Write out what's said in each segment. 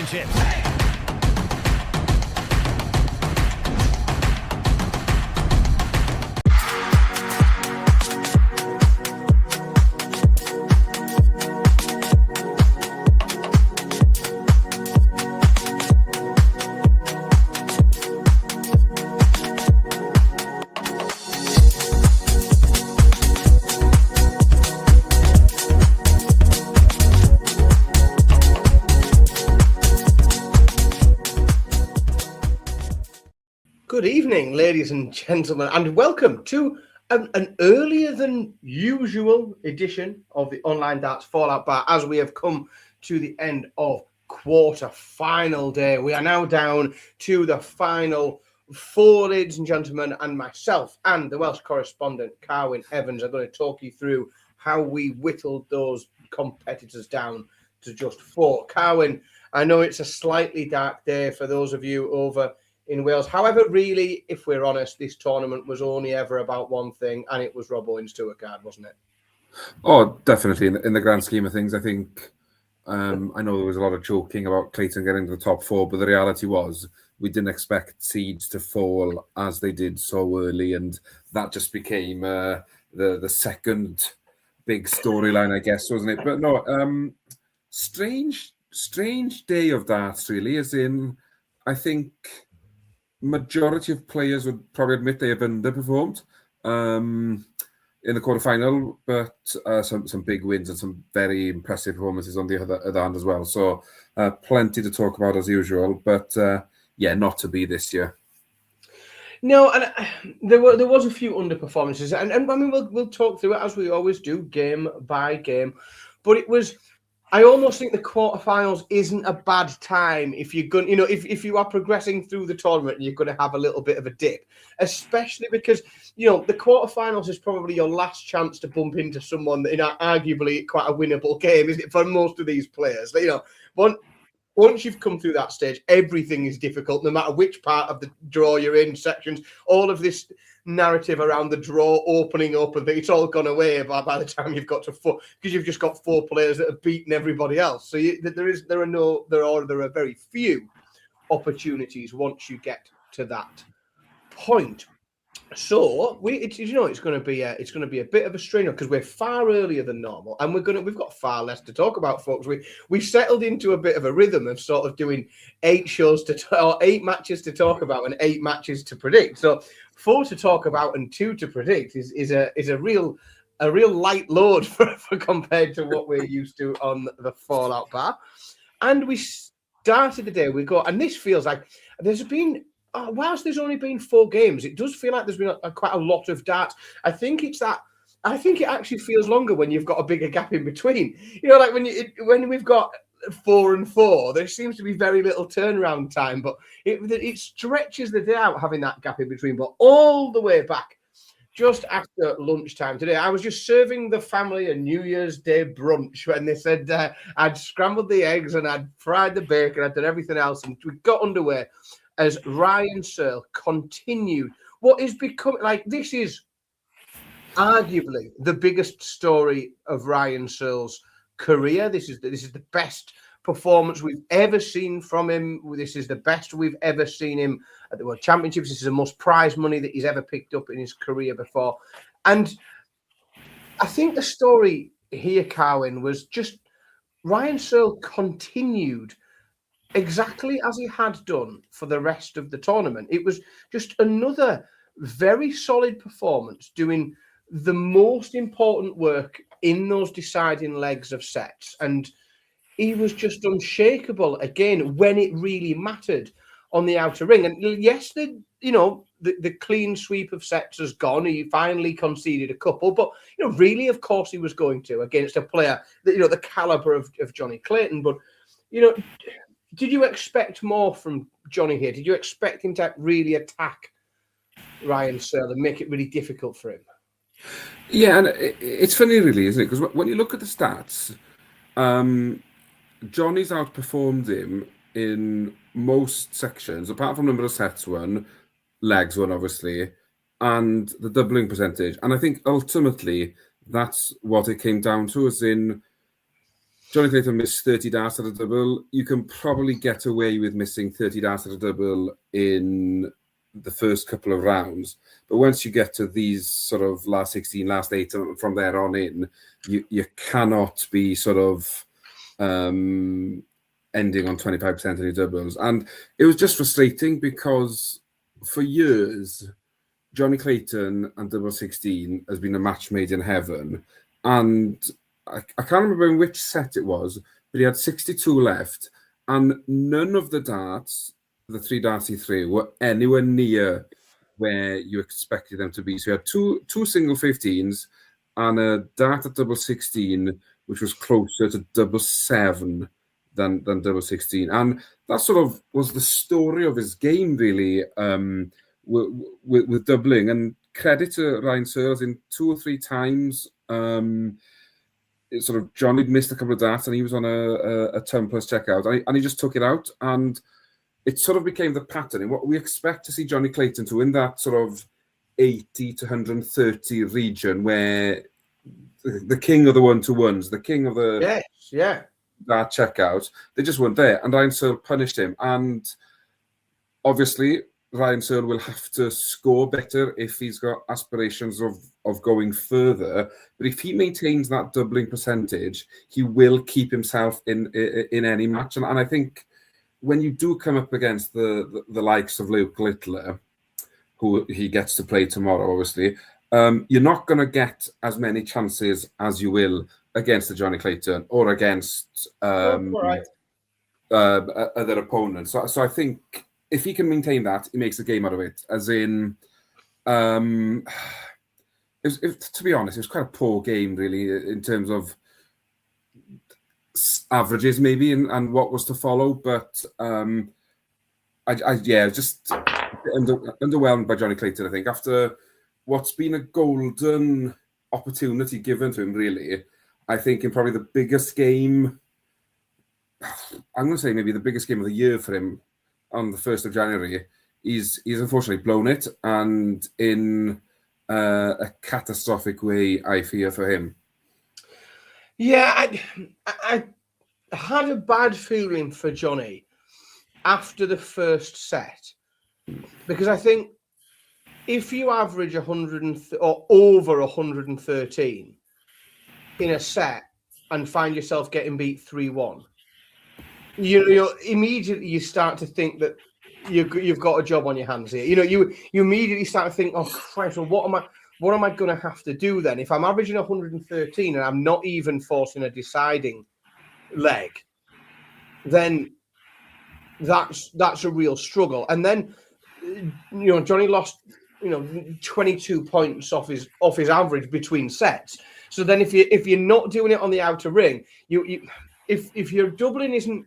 Championship. Good evening, ladies and gentlemen, and welcome to an earlier than usual edition of the Online Darts Fallout Bar as we have come to the end of quarter-final day. We are now down to the final four, ladies and gentlemen, and myself and the Welsh correspondent, Carwyn Evans, are going to talk you through how we whittled those competitors down to just four. Carwyn, I know it's a slightly dark day for those of you over in Wales. However, really, if we're honest, this tournament was only ever about one thing, and it was Rob Owen's tour card, wasn't it? Oh, definitely. In the grand scheme of things, I think, I know there was a lot of joking about Clayton getting to the top four, but the reality was we didn't expect seeds to fall as they did so early, and that just became the second big storyline, I guess, wasn't it? But no, strange day of darts, really, as in, I think majority of players would probably admit they have underperformed in the quarterfinal, but some big wins and some very impressive performances on the other hand as well. So plenty to talk about as usual, but yeah, not to be this year. No, and there was a few underperformances, and I mean we'll talk through it as we always do, game by game. But it was, I almost think the quarterfinals isn't a bad time if you're going, if you are progressing through the tournament and you're going to have a little bit of a dip, especially because, the quarterfinals is probably your last chance to bump into someone that, arguably quite a winnable game, isn't it, for most of these players? Once you've come through that stage, everything is difficult, no matter which part of the draw you're in, sections, all of this narrative around the draw opening up and it's all gone away by the time you've got to four, because you've just got four players that have beaten everybody else. So there are very few opportunities once you get to that point. So it's going to be a bit of a strainer because we're far earlier than normal, and we've got far less to talk about, folks. We've settled into a bit of a rhythm of sort of doing 8 matches to talk about and 8 matches to predict. So 4 to talk about and 2 to predict is a real light load for compared to what we're used to on the Fallout Bar. And we started the day. And this feels like there's been. Whilst there's only been 4 games, it does feel like there's been quite a lot of darts. I think it actually feels longer when you've got a bigger gap in between. Like when we've got 4 and 4, there seems to be very little turnaround time, but it stretches the day out having that gap in between. But all the way back, just after lunchtime today, I was just serving the family a New Year's Day brunch when they said I'd scrambled the eggs and I'd fried the bacon, I'd done everything else, and we got underway as Ryan Searle continued what is becoming, this is arguably the biggest story of Ryan Searle's career. This is the best performance we've ever seen from him. This is the best we've ever seen him at the World Championships. This is the most prize money that he's ever picked up in his career before. And I think the story here, Carwyn, was just Ryan Searle continued exactly as he had done for the rest of the tournament. It was just another very solid performance, doing the most important work in those deciding legs of sets. And he was just unshakable again when it really mattered on the outer ring. And yes, the clean sweep of sets has gone. He finally conceded a couple, but really, of course, he was going to against a player that the caliber of Johnny Clayton. But did you expect more from Johnny here? Did you expect him to really attack Ryan Searle and make it really difficult for him? Yeah, and it's funny, really, isn't it? Because when you look at the stats, Johnny's outperformed him in most sections, apart from number of sets won, legs won, obviously, and the doubling percentage. And I think ultimately that's what it came down to, as in Johnny Clayton missed 30 darts at a double. You can probably get away with missing 30 darts at a double in the first couple of rounds. But once you get to these sort of last 16, last 8, from there on in, you cannot be sort of ending on 25% of your doubles. And it was just frustrating because for years, Johnny Clayton and double 16 has been a match made in heaven. And I can't remember in which set it was, but he had 62 left, and none of the darts, the 3 darts he threw, were anywhere near where you expected them to be. So he had two single 15s and a dart at double 16, which was closer to double 7 than double 16. And that sort of was the story of his game, really, with doubling. And credit to Ryan Searle, in 2 or 3 times, sort of Johnny missed a couple of darts and he was on a 10+ checkout, and he just took it out, and it sort of became the pattern. And what we expect to see Johnny Clayton to in that sort of 80 to 130 region, where the king of the 1-to-1s, the king of the dart checkout, they just weren't there, and Ryan Searle punished him. And obviously Ryan Searle will have to score better if he's got aspirations of going further. But if he maintains that doubling percentage, he will keep himself in any match. And I think when you do come up against the likes of Luke Littler, who he gets to play tomorrow, obviously, you're not going to get as many chances as you will against the Johnny Clayton or against other opponents. So I think if he can maintain that, he makes the game out of it. As in, to be honest, it was quite a poor game, really, in terms of averages, maybe, and what was to follow. But just underwhelmed by Johnny Clayton, I think, after what's been a golden opportunity given to him, really. I think in probably the biggest game, I'm going to say maybe the biggest game of the year for him, on the 1st of January, he's unfortunately blown it, and in a catastrophic way, I fear, for him. Yeah, I had a bad feeling for Johnny after the first set, because I think if you average 100 or over 113 in a set and find yourself getting beat 3-1, you immediately you start to think that you've got a job on your hands here. You immediately start to think, oh Christ, well, what am I going to have to do then if I'm averaging 113 and I'm not even forcing a deciding leg? Then that's a real struggle. And then Johnny lost 22 points off his average between sets. So then if you're not doing it on the outer ring, if your doubling isn't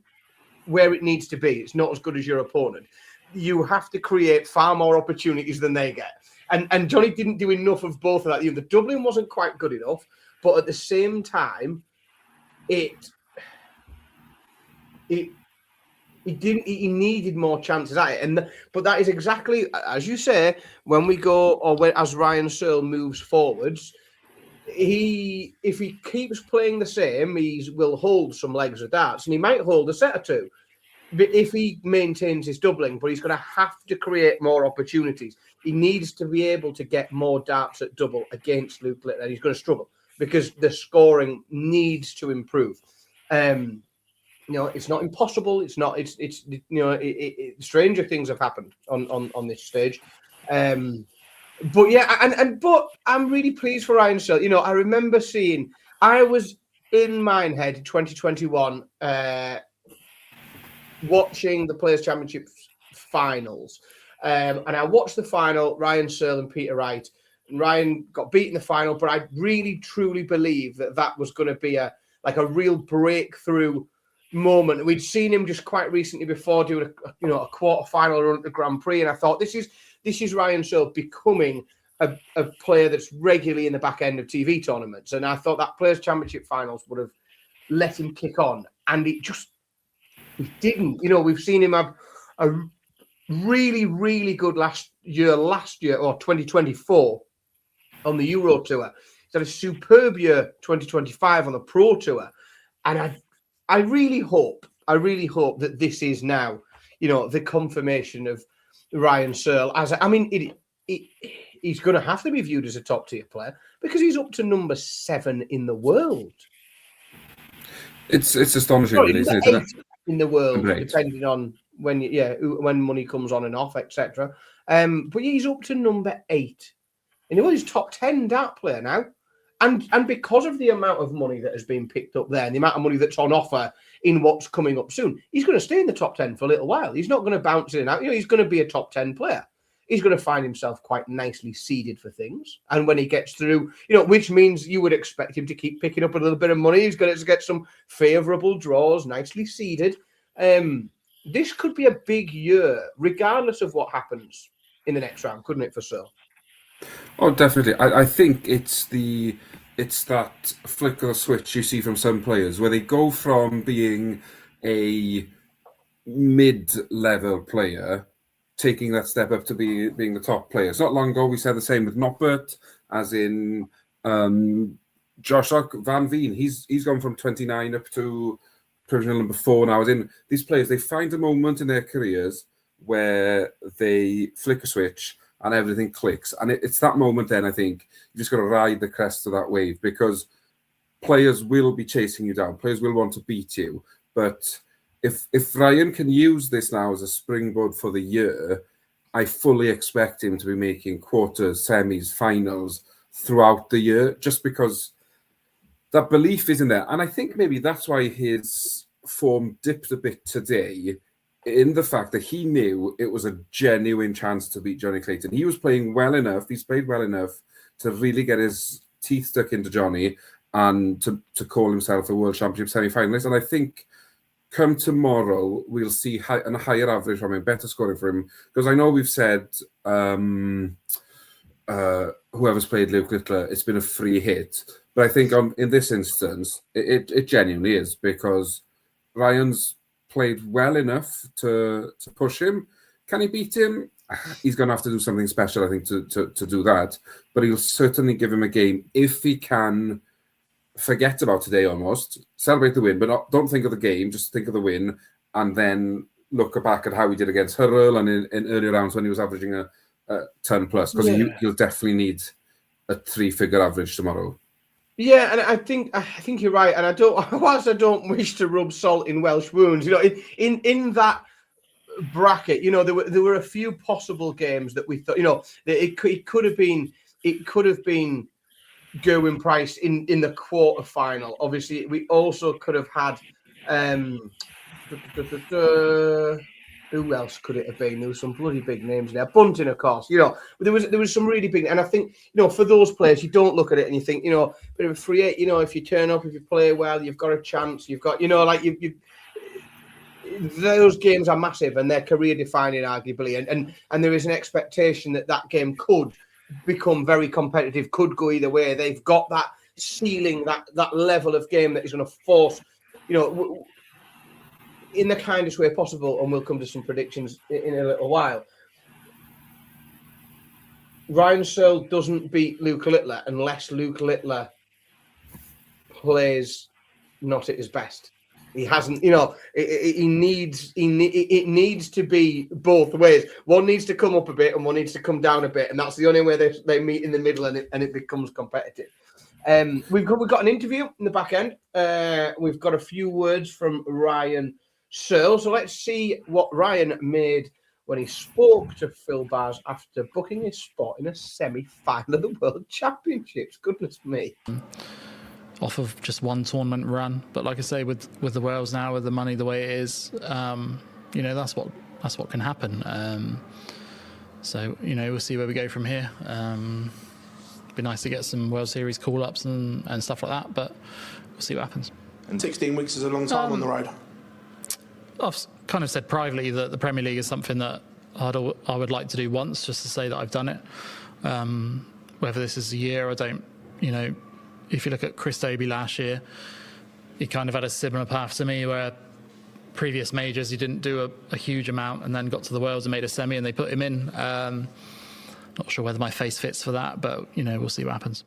where it needs to be, it's not as good as your opponent, you have to create far more opportunities than they get. And Johnny didn't do enough of both of that. The doubling wasn't quite good enough, but at the same time, he needed more chances at it. But that is exactly, as you say, when we go, or as Ryan Searle moves forwards, if he keeps playing the same, he will hold some legs of darts, and he might hold a set or two. But if he maintains his doubling, but he's going to have to create more opportunities. He needs to be able to get more darts at double against Luke Littler, and he's going to struggle because the scoring needs to improve. It's not impossible. It's not. It's stranger things have happened on this stage. But yeah, but I'm really pleased for Ryan Searle. I remember I was in Minehead in 2021, watching the Players' Championship finals. And I watched the final, Ryan Searle and Peter Wright. And Ryan got beat in the final, but I really, truly believe that was going to be a real breakthrough moment. We'd seen him just quite recently before doing a quarter-final run at the Grand Prix, and I thought this is Ryan Searle becoming a player that's regularly in the back end of TV tournaments. And I thought that Players' Championship finals would have let him kick on, and it didn't. We've seen him have a really, really good last year, or 2024 on the Euro Tour. He's had a superb year, 2025 on the Pro Tour. And I really hope that this is now, the confirmation of Ryan Searle as he's going to have to be viewed as a top tier player because he's up to number 7 in the world. It's astonishing, Sorry, really, number isn't 8 it? in the world, Right. depending on when money comes on and off, etc. But he's up to number 8, and he's top 10 dart player now. And because of the amount of money that has been picked up there and the amount of money that's on offer in what's coming up soon, he's going to stay in the top 10 for a little while. He's not going to bounce in and out. He's going to be a top 10 player. He's going to find himself quite nicely seeded for things. And when he gets through, which means you would expect him to keep picking up a little bit of money. He's going to get some favourable draws, nicely seeded. This could be a big year, regardless of what happens in the next round, couldn't it, for Searle? Oh, definitely. I think it's that flick of the switch you see from some players where they go from being a mid-level player, taking that step up to being the top player. It's not long ago we said the same with Noppert, as in Josh Van Veen. He's gone from 29 up to provisional number 4 now. As in, these players, they find a moment in their careers where they flick a switch and everything clicks. And it's that moment then, I think, you just got to ride the crest of that wave, because players will be chasing you down. Players will want to beat you. But if Ryan can use this now as a springboard for the year, I fully expect him to be making quarters, semis, finals throughout the year, just because that belief isn't there. And I think maybe that's why his form dipped a bit today, in the fact that he knew it was a genuine chance to beat Johnny Clayton. He was playing well enough, he's played well enough to really get his teeth stuck into Johnny and to call himself a World Championship semi-finalist. And I think come tomorrow, we'll see a higher average from him, better scoring for him. Because I know we've said whoever's played Luke Littler, it's been a free hit. But I think in this instance, it genuinely is, because Ryan's played well enough to push him. Can he beat him? He's going to have to do something special, I think, to do that. But he'll certainly give him a game if he can forget about today almost, celebrate the win, but don't think of the game, just think of the win, and then look back at how he did against Searle and in earlier rounds when he was averaging a 10 plus, because he'll definitely need a 3-figure average tomorrow. Yeah, and I think you're right. And whilst I don't wish to rub salt in Welsh wounds, in that bracket, there were a few possible games that we thought, that it could have been Gerwin Price in the quarter final. Obviously, we also could have had who else could it have been? There was some bloody big names there. Bunting, of course. There was some really big, and I think for those players, you don't look at it and you think bit of a free hit. If you turn up, if you play well, you've got a chance. You've got those games are massive and they're career defining, arguably, and there is an expectation that game could become very competitive, could go either way. They've got that ceiling, that level of game that is going to force, in the kindest way possible, and we'll come to some predictions in a little while. Ryan Searle doesn't beat Luke Littler unless Luke Littler plays not at his best. He hasn't, it needs to be both ways. One needs to come up a bit and one needs to come down a bit, and that's the only way they meet in the middle, and it becomes competitive. We've got an interview in the back end. We've got a few words from Ryan Searle. So let's see what Ryan made when he spoke to Phil Bars after booking his spot in a semi-final of the World Championships. Goodness me. Off of just one tournament run, but like I say, with the Wales now, with the money the way it is, that's what can happen. So we'll see where we go from here. Be nice to get some World Series call-ups and stuff like that, but we'll see what happens. And 16 weeks is a long time on the road. I've kind of said privately that the Premier League is something that I would like to do once, just to say that I've done it. Whether this is a year, I don't. If you look at Chris Dobie last year, he kind of had a similar path to me, where previous majors he didn't do a huge amount and then got to the Worlds and made a semi and they put him in. Not sure whether my face fits for that, but we'll see what happens.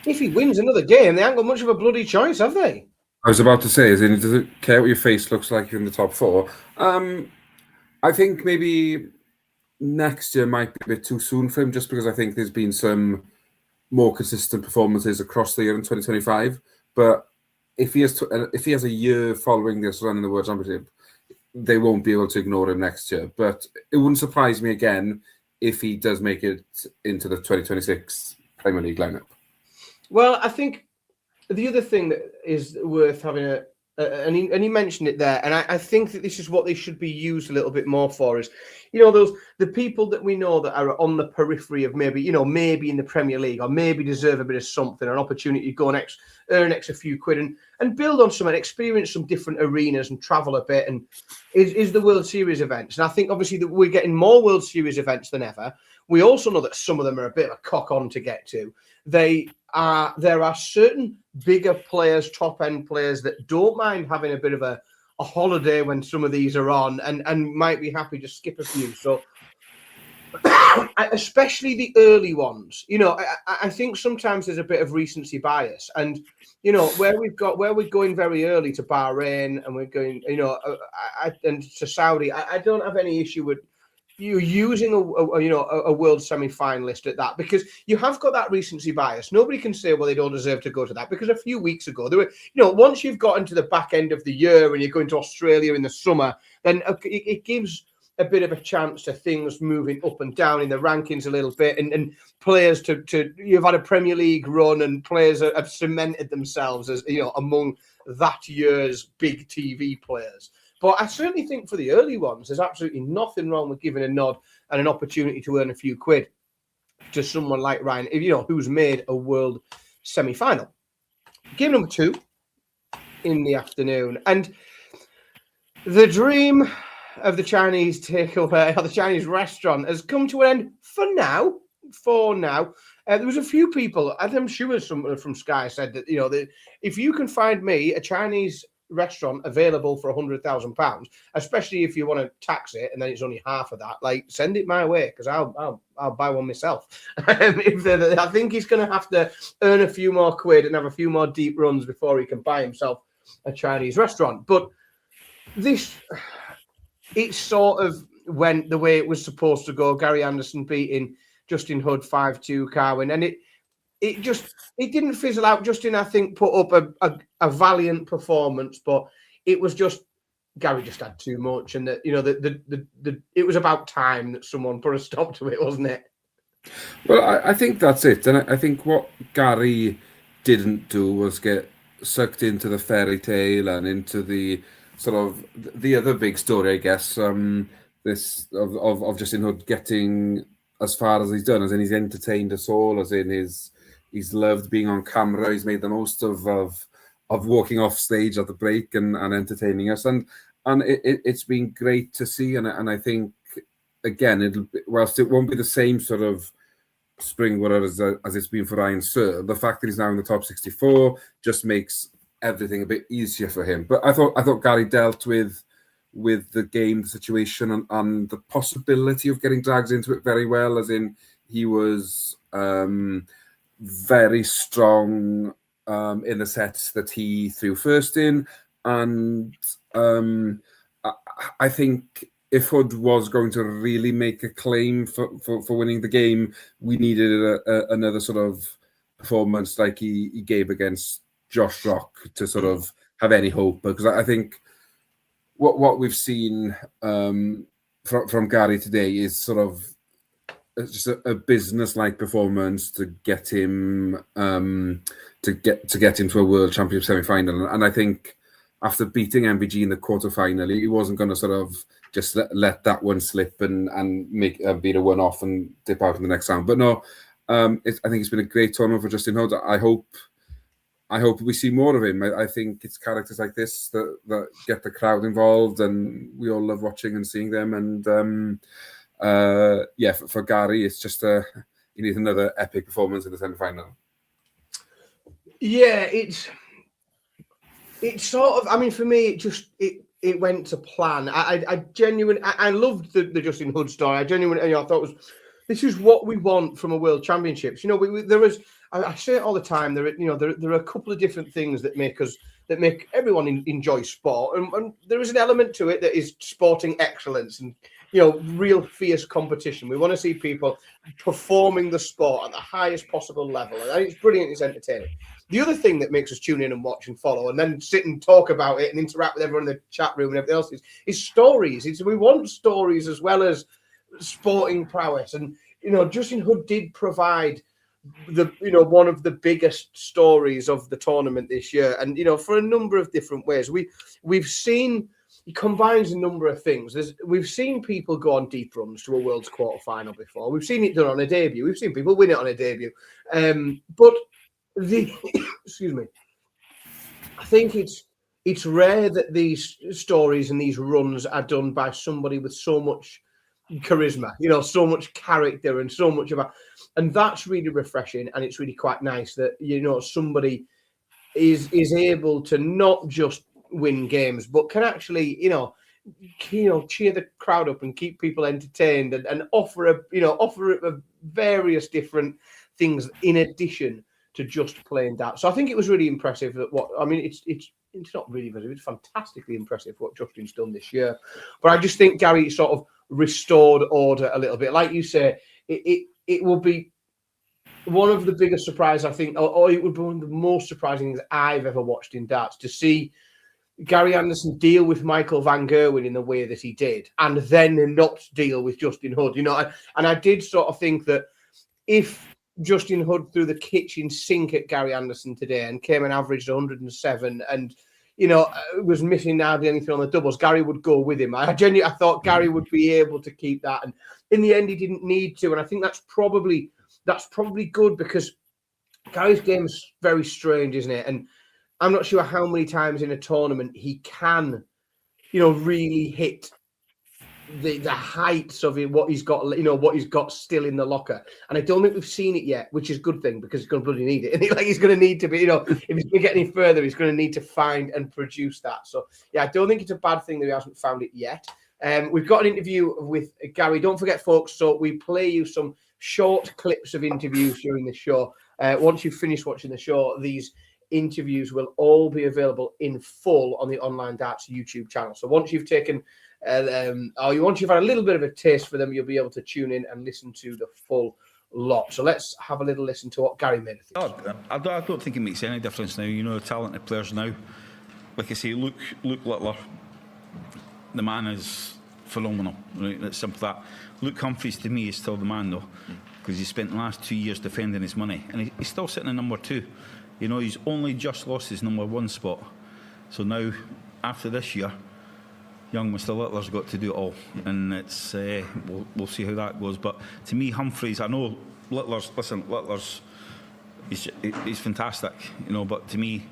If he wins another game, they haven't got much of a bloody choice, have they? I was about to say, does it care what your face looks like in the top 4? I think maybe next year might be a bit too soon for him, just because I think there's been some more consistent performances across the year in 2025. But if he has a year following this run in the World Championship, they won't be able to ignore him next year. But it wouldn't surprise me again if he does make it into the 2026 Premier League lineup. Well, I think the other thing that is worth having and he mentioned it there, and I think that this is what they should be used a little bit more for is, the people that we know that are on the periphery of maybe in the Premier League or maybe deserve a bit of something, an opportunity to go and earn an extra few quid and build on some and experience some different arenas and travel a bit, and is the World Series events. And I think obviously that we're getting more World Series events than ever. We also know that some of them are a bit of a cock on to get to. There are certain bigger players, top-end players that don't mind having a bit of a holiday when some of these are on and might be happy to skip a few. So especially the early ones, I think sometimes there's a bit of recency bias, and where we're going very early to Bahrain and we're going, and to Saudi, I don't have any issue with you using a world semi-finalist at that, because you have got that recency bias. Nobody can say, well, they don't deserve to go to that, because a few weeks ago there were, once you've gotten to the back end of the year and you're going to Australia in the summer, then it gives a bit of a chance to things moving up and down in the rankings a little bit, and players to you've had a Premier League run and players have cemented themselves as among that year's big TV players. But I certainly think for the early ones, there's absolutely nothing wrong with giving a nod and an opportunity to earn a few quid to someone like Ryan, who's made a world semi-final. Game number 2 in the afternoon, and the dream of the Chinese takeaway or the Chinese restaurant has come to an end for now. There was a few people, I'm sure someone from Sky said that, that if you can find me a Chinese restaurant available for £100,000, especially if you want to tax it and then it's only half of that, like, send it my way, because I'll buy one myself. I think he's going to have to earn a few more quid and have a few more deep runs before he can buy himself a Chinese restaurant. But it sort of went the way it was supposed to go. Gary Anderson beating Justin Hood 5-2 Carwin, and it didn't fizzle out. Justin, I think, put up a valiant performance, but it was just Gary just had too much, and it was about time that someone put a stop to it, wasn't it? Well, I think that's it, and I think what Gary didn't do was get sucked into the fairy tale and into the sort of the other big story, I guess. This of Justin Hood getting as far as he's done, as in he's entertained us all, as in he's loved being on camera. He's made the most of walking off stage at the break and entertaining us, and it's been great to see. And I think again, whilst it won't be the same sort of springboard as it's been for Ryan Searle, the fact that he's now in the top 64 just makes everything a bit easier for him. But I thought Gary dealt with the game, the situation, and the possibility of getting dragged into it very well. As in, he was very strong in the sets that he threw first in, and I think if Hood was going to really make a claim for winning the game, we needed another sort of performance like he gave against Josh Rock to sort of have any hope, because I think what we've seen from Gary today is sort of just a business-like performance to get him to get him to a World Championship semi-final, and I think after beating MVG in the quarter-final, he wasn't going to sort of just let that one slip and make beat a one-off and dip out in the next round. But no, I think it's been a great tournament for Justin Hood. I hope we see more of him. I think it's characters like this that get the crowd involved, and we all love watching and seeing them. And for Gary, it's just he needs another epic performance in the semi-final. Yeah, it's sort of. I mean, for me, it went to plan. I genuinely loved the Justin Hood story. I genuinely, I thought this is what we want from a World Championships. There was. I say it all the time. There are a couple of different things that make everyone enjoy sport, and there is an element to it that is sporting excellence and real fierce competition. We want to see people performing the sport at the highest possible level, and it's brilliant. It's entertaining. The other thing that makes us tune in and watch and follow, and then sit and talk about it and interact with everyone in the chat room and everything else is stories. We want stories as well as sporting prowess, and Justin Hood did provide one of the biggest stories of the tournament this year, and for a number of different ways. We've seen he combines a number of things. We've seen people go on deep runs to a World's quarterfinal before. We've seen it done on a debut. We've seen people win it on a debut. But excuse me, I think it's rare that these stories and these runs are done by somebody with so much charisma, so much character and so much about, and that's really refreshing. And it's really quite nice that somebody is able to not just win games, but can actually cheer the crowd up and keep people entertained and offer various different things in addition to just playing darts. So I think it was really impressive it's not really impressive, it's fantastically impressive what Justin's done this year. But I just think Gary sort of restored order a little bit. Like you say, it will be one of the biggest surprises, I think, or it would be one of the most surprising things I've ever watched in darts, to see Gary Anderson deal with Michael van Gerwen in the way that he did, and then not deal with Justin Hood. And I did sort of think that if Justin Hood threw the kitchen sink at Gary Anderson today and came and averaged 107 and was missing hardly anything on the doubles, Gary would go with him. I thought Gary would be able to keep that, and in the end he didn't need to. And I think that's probably good, because Gary's game is very strange, isn't it? And I'm not sure how many times in a tournament he can, really hit the heights of it, what he's got still in the locker. And I don't think we've seen it yet, which is a good thing, because he's going to bloody need it. And he's going to need to be, if he's going to get any further, he's going to need to find and produce that. So yeah, I don't think it's a bad thing that he hasn't found it yet. We've got an interview with Gary. Don't forget, folks, so we play you some short clips of interviews during the show. Once you've finished watching the show, these interviews will all be available in full on the Online Darts YouTube channel. So once you've taken once you've had a little bit of a taste for them, you'll be able to tune in and listen to the full lot. So let's have a little listen to what Gary made of things. I don't think it makes any difference now. The talented players now, like I say, Luke Littler, the man is phenomenal. Right? It's simple that. Luke Humphries, to me, is still the man, though, because he spent the last 2 years defending his money, and he's still sitting in number 2. He's only just lost his number 1 spot. So now, after this year, young Mr. Littler's got to do it all, and it's we'll see how that goes. But to me, Humphries, I know Littler's he's fantastic, but to me,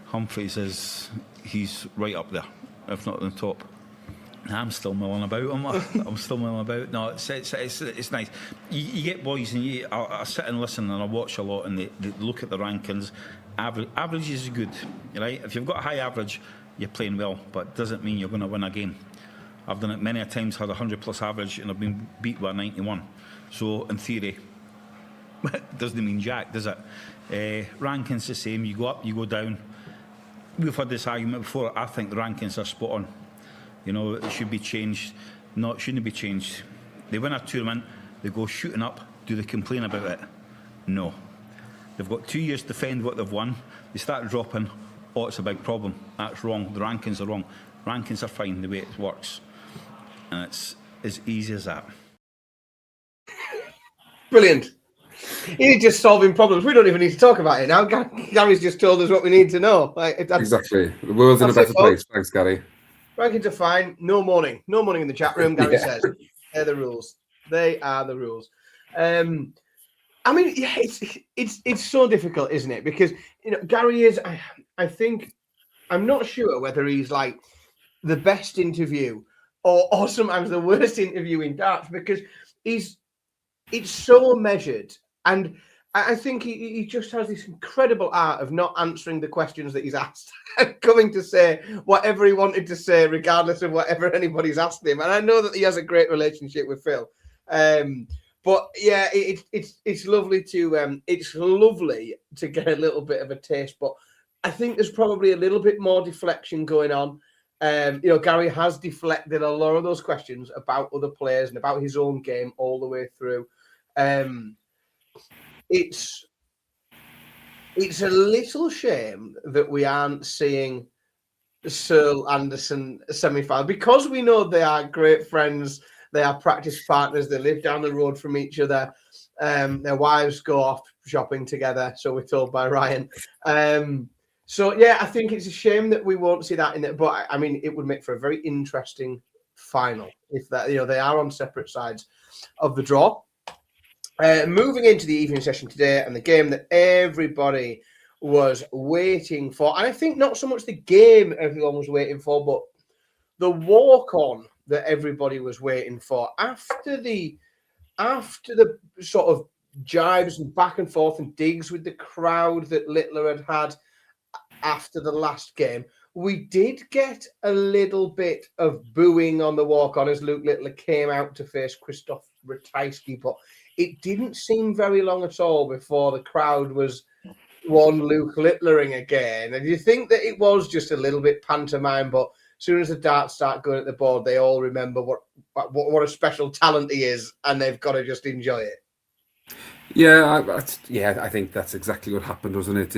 Humphries he's right up there, if not on the top. I'm still milling about him. I'm still milling about. No, it's nice. You get boys, and I sit and listen, and I watch a lot, and they look at the rankings. Average is good, right? If you've got a high average, you're playing well, but it doesn't mean you're going to win a game. I've done it many a times, had a 100+ average, and I've been beat by a 91. So in theory, it doesn't mean jack, does it? Rankings the same. You go up, you go down. We've had this argument before. I think the rankings are spot on. It should be changed. No, it shouldn't be changed. They win a tournament, they go shooting up. Do they complain about it? No. They've got 2 years to defend what they've won. They start dropping. Oh, it's a big problem. That's wrong. The rankings are wrong. Rankings are fine the way it works. And it's as easy as that. Brilliant. He's just solving problems. We don't even need to talk about it now. Gary's just told us what we need to know. Exactly. The world's in a better place. Thanks, Gary. Rankings are fine. No mourning. No mourning in the chat room, Gary says. They're the rules. They are the rules. It's so difficult, isn't it? Because Gary is. I think I'm not sure whether he's like the best interview or sometimes the worst interview in darts, because it's so measured, and I think he just has this incredible art of not answering the questions that he's asked, coming to say whatever he wanted to say, regardless of whatever anybody's asked him. And I know that he has a great relationship with Phil. But yeah, it's lovely to get a little bit of a taste. But I think there's probably a little bit more deflection going on. Gary has deflected a lot of those questions about other players and about his own game all the way through. It's a little shame that we aren't seeing Searle Anderson semi-final, because we know they are great friends. They are practice partners. They live down the road from each other. Their wives go off shopping together, so we're told by Ryan. So yeah, I think it's a shame that we won't see that in it. But I mean, it would make for a very interesting final if that they are on separate sides of the draw. Moving into the evening session today, and the game that everybody was waiting for, and I think not so much the game everyone was waiting for, but the walk-on that everybody was waiting for after the sort of jibes and back and forth and digs with the crowd that Littler had after the last game. We did get a little bit of booing on the walk-on as Luke Littler came out to face Christoph Ratajski, but it didn't seem very long at all before the crowd was one Luke Littlering again. And you think that it was just a little bit pantomime, but as soon as the darts start going at the board, they all remember what a special talent he is, and they've got to just enjoy it. Yeah, I think that's exactly what happened, wasn't it?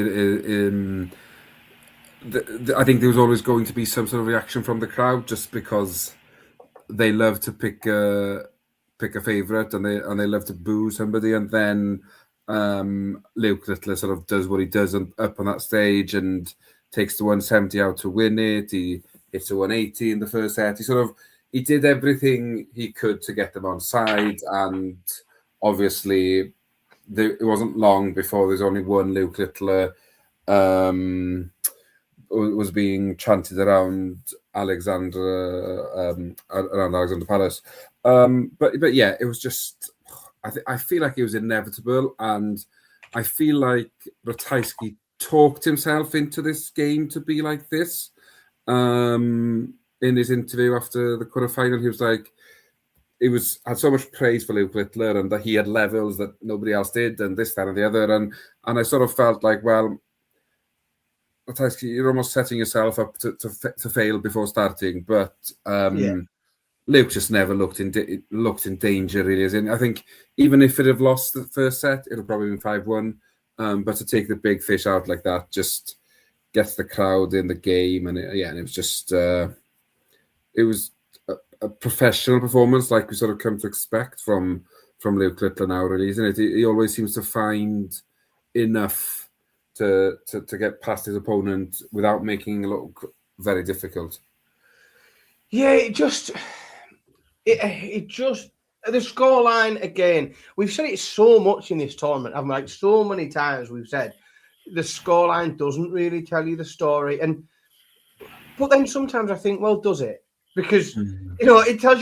I think there was always going to be some sort of reaction from the crowd, just because they love to pick a favourite and they love to boo somebody, and then Luke Littler sort of does what he does up on that stage and takes the 170 out to win it. He hits a 180 in the first set. He did everything he could to get them on side, and obviously it wasn't long before there's only one Luke Littler was being chanted around Alexandra Palace. But yeah, it was just, I feel like it was inevitable, and I feel like Ratajski talked himself into this game to be like this. In his interview after the quarterfinal, he was like, had so much praise for Luke Littler and that he had levels that nobody else did, and this, that, and the other. And I sort of felt like, well, Ratajski, you're almost setting yourself up to fail before starting. But Luke just never looked in danger, really. And I think even if it had lost the first set, it'll probably been 5-1. But to take the big fish out like that just gets the crowd in the game, and it was just it was a professional performance, like we sort of come to expect from Luke Littler now, really, isn't it? He always seems to find enough to get past his opponent without making it look very difficult. Yeah, it just the scoreline again. We've said it so much in this tournament. I've like so many times we've said the scoreline doesn't really tell you the story, but then sometimes I think, well, does it? Because it tells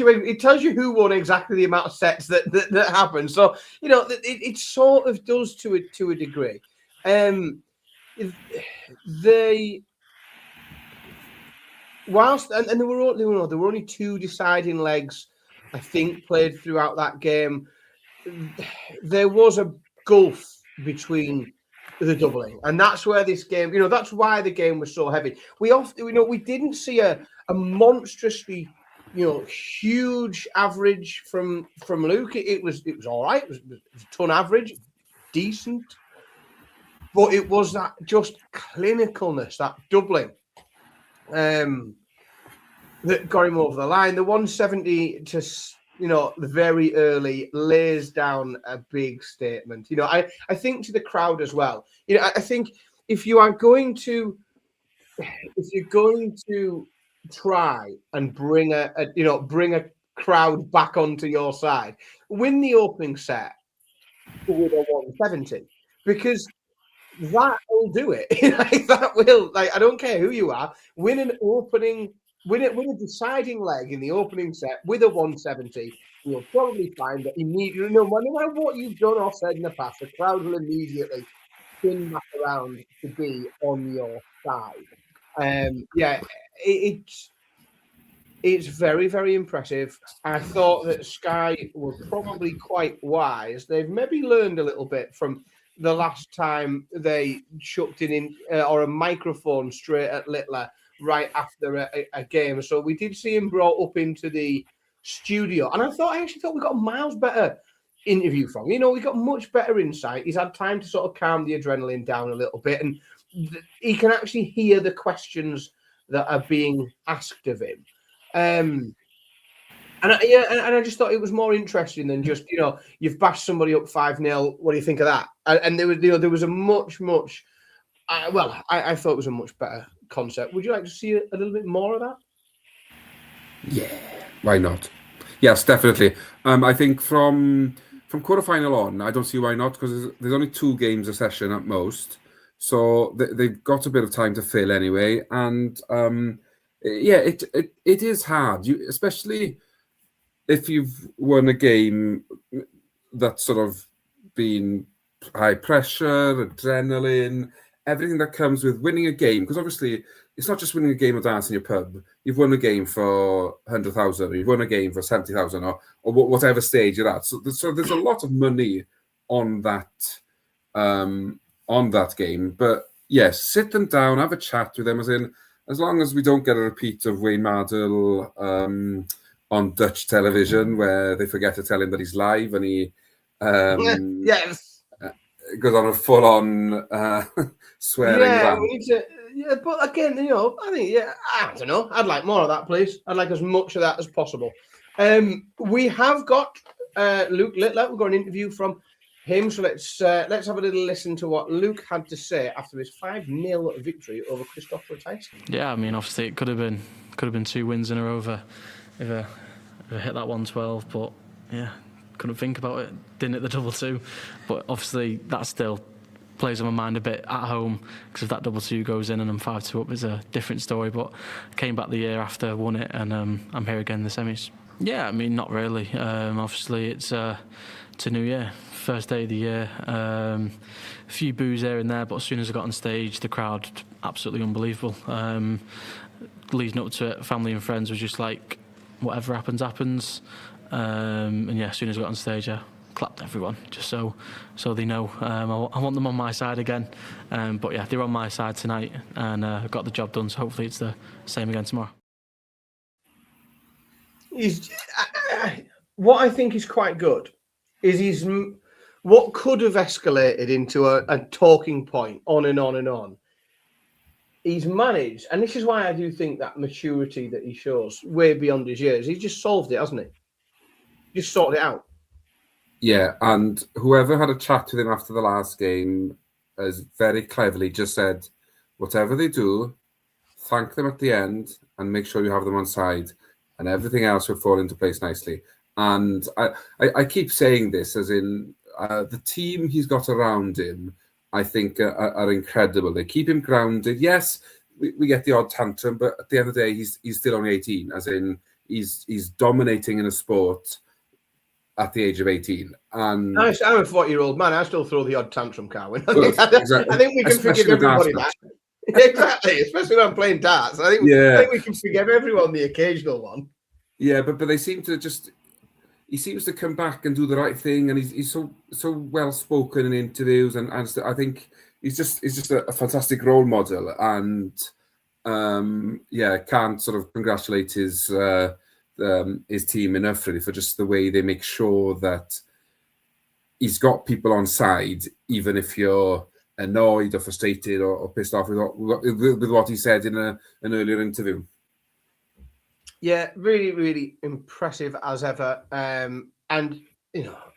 you who won exactly the amount of sets that happened. So it sort of does to a degree. Whilst there were only two deciding legs, I think, played throughout that game. There was a gulf between the doubling, and that's where this game, that's why the game was so heavy. We didn't see a monstrously, huge average from Luke. It was all right. It was a ton average, decent, but it was that just clinicalness, that doubling, that got him over the line. The 170 to the very early lays down a big statement. I think to the crowd as well. I think if you're going to try and bring a crowd back onto your side, win the opening set with a 170, because that will do it. That will, I don't care who you are, win a deciding leg in the opening set with a 170. You'll probably find that immediately, no matter what you've done or said in the past, the crowd will immediately spin back around to be on your side. It's very, very impressive. I thought that Sky were probably quite wise. They've maybe learned a little bit from the last time they chucked in or a microphone straight at Littler right after a game. So we did see him brought up into the studio, and I actually thought we got a miles better interview from. We got much better insight. He's had time to sort of calm the adrenaline down a little bit, and he can actually hear the questions that are being asked of him. And I just thought it was more interesting than just you've bashed somebody up 5-0. What do you think of that? And there was a much I thought it was a much better concept. Would you like to see a little bit more of that? Yeah, why not? Yes, definitely. I think from quarterfinal on, I don't see why not, because there's only 2 games a session at most, so they've got a bit of time to fill anyway. And it is hard, especially if you've won a game that's sort of been high pressure, adrenaline, everything that comes with winning a game. Because obviously, it's not just winning a game of darts in your pub. You've won a game for 100,000, or you've won a game for 70,000, or whatever stage you're at. So there's a lot of money on that game. But yes, sit them down, have a chat with them. As long as we don't get a repeat of Wayne Mardell on Dutch television, where they forget to tell him that he's live, and he yes goes on a full-on swearing rant. We need to. Yeah, but again, I think, I don't know. I'd like more of that, please. I'd like as much of that as possible. We have got Luke Littler. We've got an interview from him, so let's have a little listen to what Luke had to say after his 5-0 victory over Christoph Ratajski. Yeah, I mean, obviously it could have been 2 wins in a row if I hit that 112, but yeah, couldn't think about it. Didn't hit the 2-2, but obviously that still plays on my mind a bit at home, because if that 2-2 goes in and I'm 5-2 up, is a different story. But came back the year after, won it, and I'm here again in the semis. Yeah, I mean, not really. Obviously it's a new year, first day of the year. A few boos here and there, but as soon as I got on stage, the crowd absolutely unbelievable. Leading up to it, family and friends was just like, whatever happens. And yeah, as soon as I got on stage, I clapped everyone, just so they know. I want them on my side again. But yeah, they're on my side tonight, and got the job done, so hopefully it's the same again tomorrow. What I think is quite good is what could have escalated into a talking point on and on and on. He's managed, and this is why I do think that maturity that he shows way beyond his years. He's just solved it, hasn't he? Just sorted it out. Yeah, and whoever had a chat with him after the last game has very cleverly just said, whatever they do, thank them at the end and make sure you have them on side, and everything else will fall into place nicely. And I keep saying this, as in the team he's got around him, I think are incredible. They keep him grounded. Yes, we get the odd tantrum, but at the end of the day, he's still only 18, as in he's dominating in a sport at the age of 18. And I'm a 40-year-old man. I still throw the odd tantrum, Carwyn. Exactly. I think we can Especially forgive everybody darts that. Exactly, especially when I'm playing darts. I think we can forgive everyone the occasional one. Yeah, but they seem to just... He seems to come back and do the right thing, and he's so well spoken in interviews, and I think he's just a fantastic role model. And can't sort of congratulate his team enough, really, for just the way they make sure that he's got people on side, even if you're annoyed or frustrated or pissed off with what he said in an earlier interview. Yeah, really, really impressive as ever. And,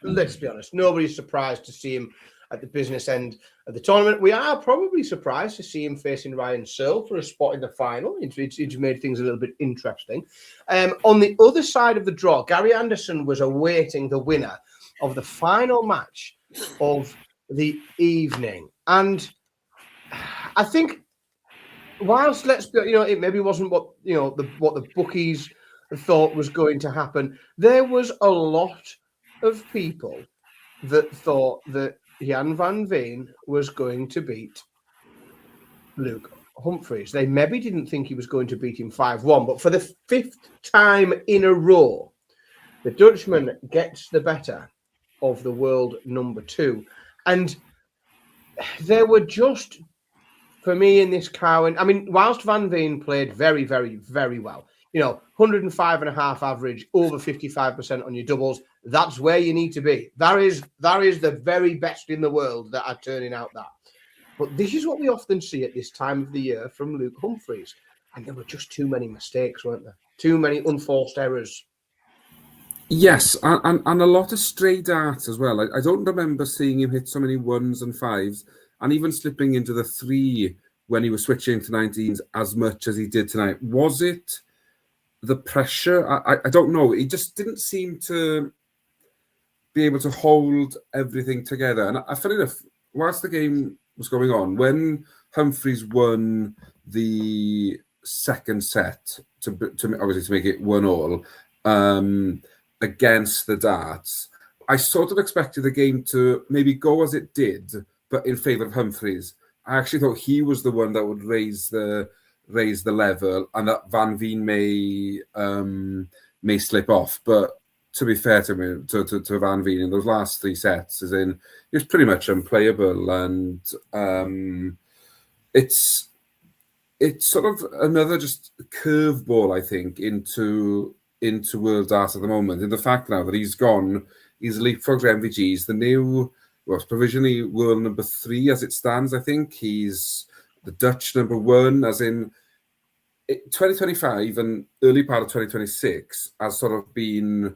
let's be honest, nobody's surprised to see him at the business end of the tournament. We are probably surprised to see him facing Ryan Searle for a spot in the final. It's made things a little bit interesting. On the other side of the draw, Gary Anderson was awaiting the winner of the final match of the evening. And I think, whilst it maybe wasn't what the bookies thought was going to happen, there was a lot of people that thought that Jan van Veen was going to beat Luke Humphries, they maybe didn't think he was going to beat him 5-1, but for the 5th time in a row, the Dutchman gets the better of the world number 2. And there were just, for me in this car, and I mean, whilst Van Veen played very, very, very well, 105.5 average, over 55% on your doubles, that's where you need to be. That is the very best in the world that are turning out that. But this is what we often see at this time of the year from Luke Humphries. And there were just too many mistakes, weren't there? Too many unforced errors. Yes, and a lot of stray darts as well. I don't remember seeing him hit so many 1s and 5s, and even slipping into the 3 when he was switching to 19s as much as he did tonight. Was it the pressure? I don't know. He just didn't seem to be able to hold everything together. And I felt enough, whilst the game was going on, when Humphries won the second set to obviously to make it 1-1 against the darts, I sort of expected the game to maybe go as it did, but in favour of Humphries. I actually thought he was the one that would raise the level, and that Van Veen may slip off. But to be fair to me, to Van Veen in those last 3 sets, he was pretty much unplayable, and it's sort of another just curveball, I think, into World Darts at the moment. In the fact now that he's leapfrogged MVGs, the new, it's provisionally world number 3 as it stands. I think he's the Dutch number 1, as in 2025 and early part of 2026 has sort of been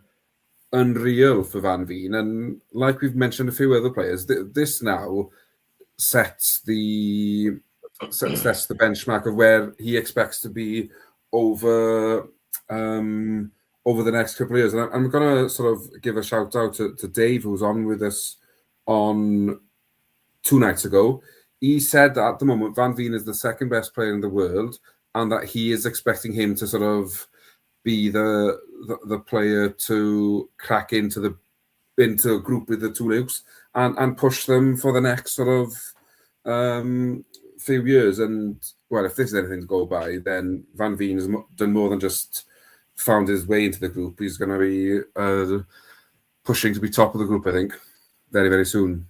unreal for Van Veen. And like we've mentioned a few other players, this now sets the benchmark of where he expects to be over the next couple of years. And I'm going to sort of give a shout out to Dave, who was on with us on 2 nights ago. He said that at the moment Van Veen is the second best player in the world, and that he is expecting him to sort of be the player to crack into a group with the 2 Lukes and push them for the next sort of few years. And well, if this is anything to go by, then Van Veen has done more than just found his way into the group. He's going to be pushing to be top of the group, I think, very, very soon.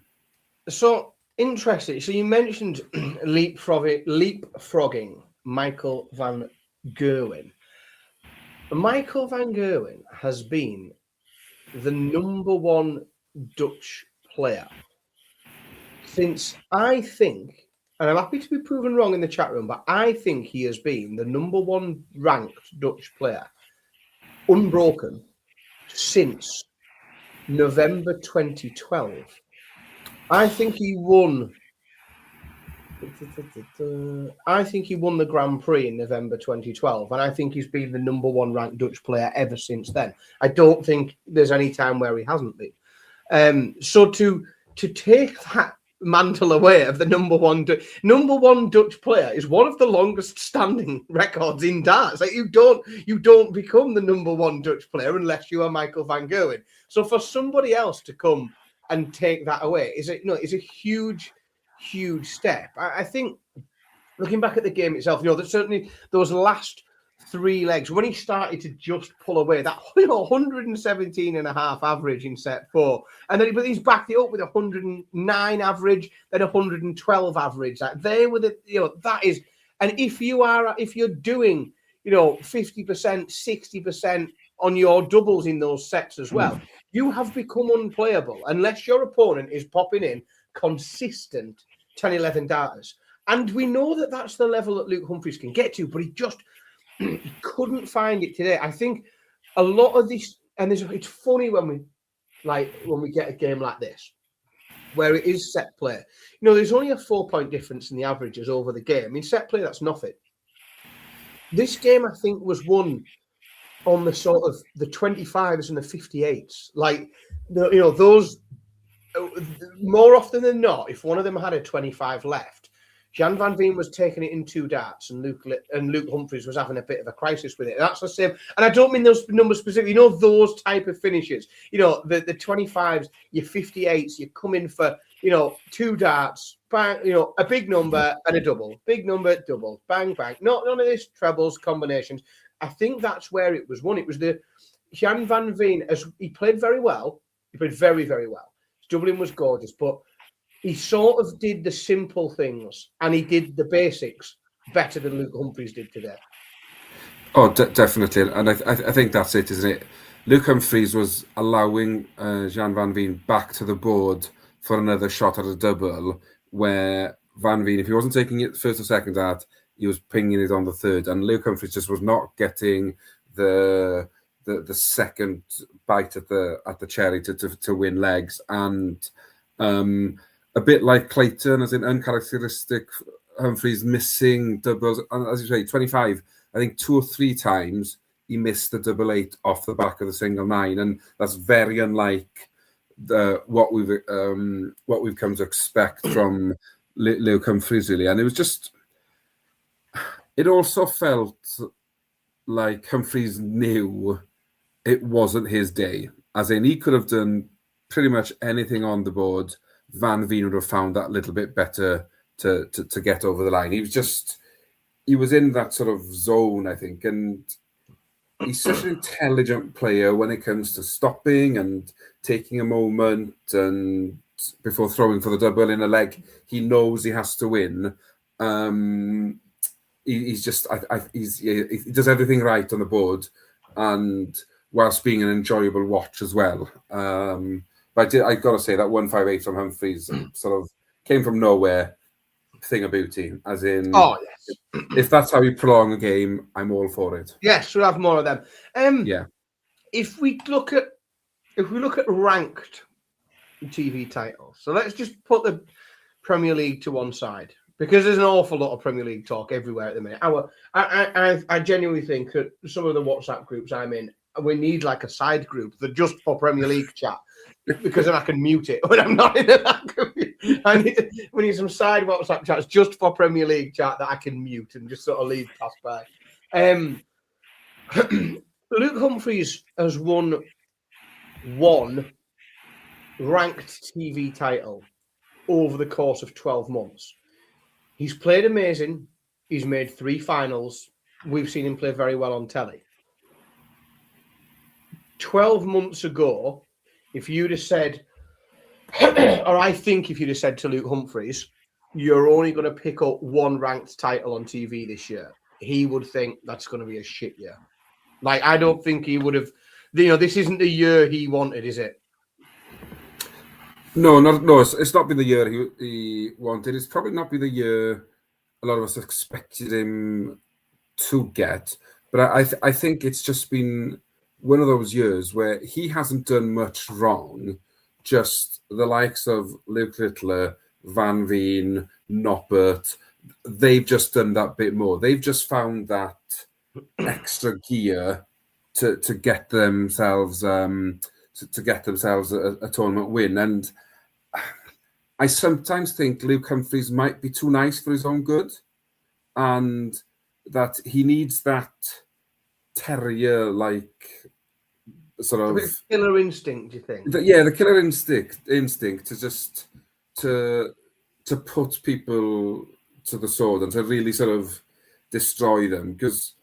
So interesting. So you mentioned leapfrogging Michael van Gerwen. Michael van Gerwen has been the number 1 Dutch player since, I think, and I'm happy to be proven wrong in the chat room, but I think he has been the number 1 ranked Dutch player, unbroken, since November 2012. I think he won the Grand Prix in November 2012, and I think he's been the number 1 ranked Dutch player ever since then. I don't think there's any time where he hasn't been. So to take that mantle away of the number one Dutch player is one of the longest standing records in darts. Like you don't become the number 1 Dutch player unless you are Michael van Gerwen. So for somebody else to come and take that away is a huge step. I think looking back at the game itself, that certainly those last 3 legs, when he started to just pull away that 117.5 average in set 4, and then he's backed it up with 109 average, then 112 average. They were that is, and if you're doing 50%, 60% on your doubles in those sets as well, you have become unplayable unless your opponent is popping in consistent 10-11 darters. And we know that that's the level that Luke Humphries can get to, but he couldn't find it today. I think a lot of this, and it's funny when we get a game like this, where it is set play. There's only a 4-point difference in the averages over the game. In set play, that's nothing. This game, I think, was won on the sort of the 25s and the 58s. Those, more often than not, if one of them had a 25 left, Jan van Veen was taking it in 2 darts, and Luke Humphries was having a bit of a crisis with it. That's the same. And I don't mean those numbers specifically. Those type of finishes. The 25s, your 58s, you're coming for you know, 2 darts, bang, you know, a big number and a double, big number, double, bang, bang. None of this trebles, combinations. I think that's where it was won. It was the Jan van Veen, as he played very well. He played very, very well. His doubling was gorgeous, but he sort of did the simple things and he did the basics better than Luke Humphries did today. Oh, definitely. And I think that's it, isn't it? Luke Humphries was allowing Jan van Veen back to the board for another shot at a double, where Van Veen, if he wasn't taking it first or second dart, he was pinging it on the third. And Luke Humphries just was not getting the second bite at the cherry to win legs. And a bit like Clayton, as in uncharacteristic, Humphries missing doubles. And as you say, 25, I think 2 or 3 times he missed the double 8 off the back of the single 9. And that's very unlike what we've come to expect from Luke Humphries, really. And it was just, it also felt like Humphries knew it wasn't his day. As in, he could have done pretty much anything on the board. Van Veen would have found that little bit better to get over the line. He was in that sort of zone, I think, and he's such an intelligent player when it comes to stopping and taking a moment, and before throwing for the double in a leg, he knows he has to win. He does everything right on the board, and whilst being an enjoyable watch as well. But I got to say that 158 from Humphries sort of came from nowhere. Thing of beauty, as in, oh yes, if that's how you prolong a game, I'm all for it. Yes, we'll have more of them. Yeah. If we look at ranked TV titles, so let's just put the Premier League to one side, because there's an awful lot of Premier League talk everywhere at the minute. I genuinely think that some of the WhatsApp groups I'm in, we need like a side group that just for Premier League chat, because then I can mute it when I'm not in that group. We need some side WhatsApp chats just for Premier League chat that I can mute and just sort of leave pass by. Luke Humphries has won one ranked TV title over the course of 12 months. He's played amazing. He's made 3 finals. We've seen him play very well on telly. 12 months ago, if you'd have said, or I think if you'd have said to Luke Humphries, you're only going to pick up 1 ranked title on TV this year, he would think that's going to be a shit year. Like, I don't think he would have, this isn't the year he wanted, is it? No, it's not been the year he wanted. It's probably not been the year a lot of us expected him to get. But I think it's just been one of those years where he hasn't done much wrong. Just the likes of Luke Littler, Van Veen, Noppert, they've just done that bit more. They've just found that extra gear to get themselves a tournament win. And I sometimes think Luke Humphries might be too nice for his own good, and that he needs that terrier-like sort of killer instinct. Do you think? The killer instinct to just to put people to the sword and to really sort of destroy them. Because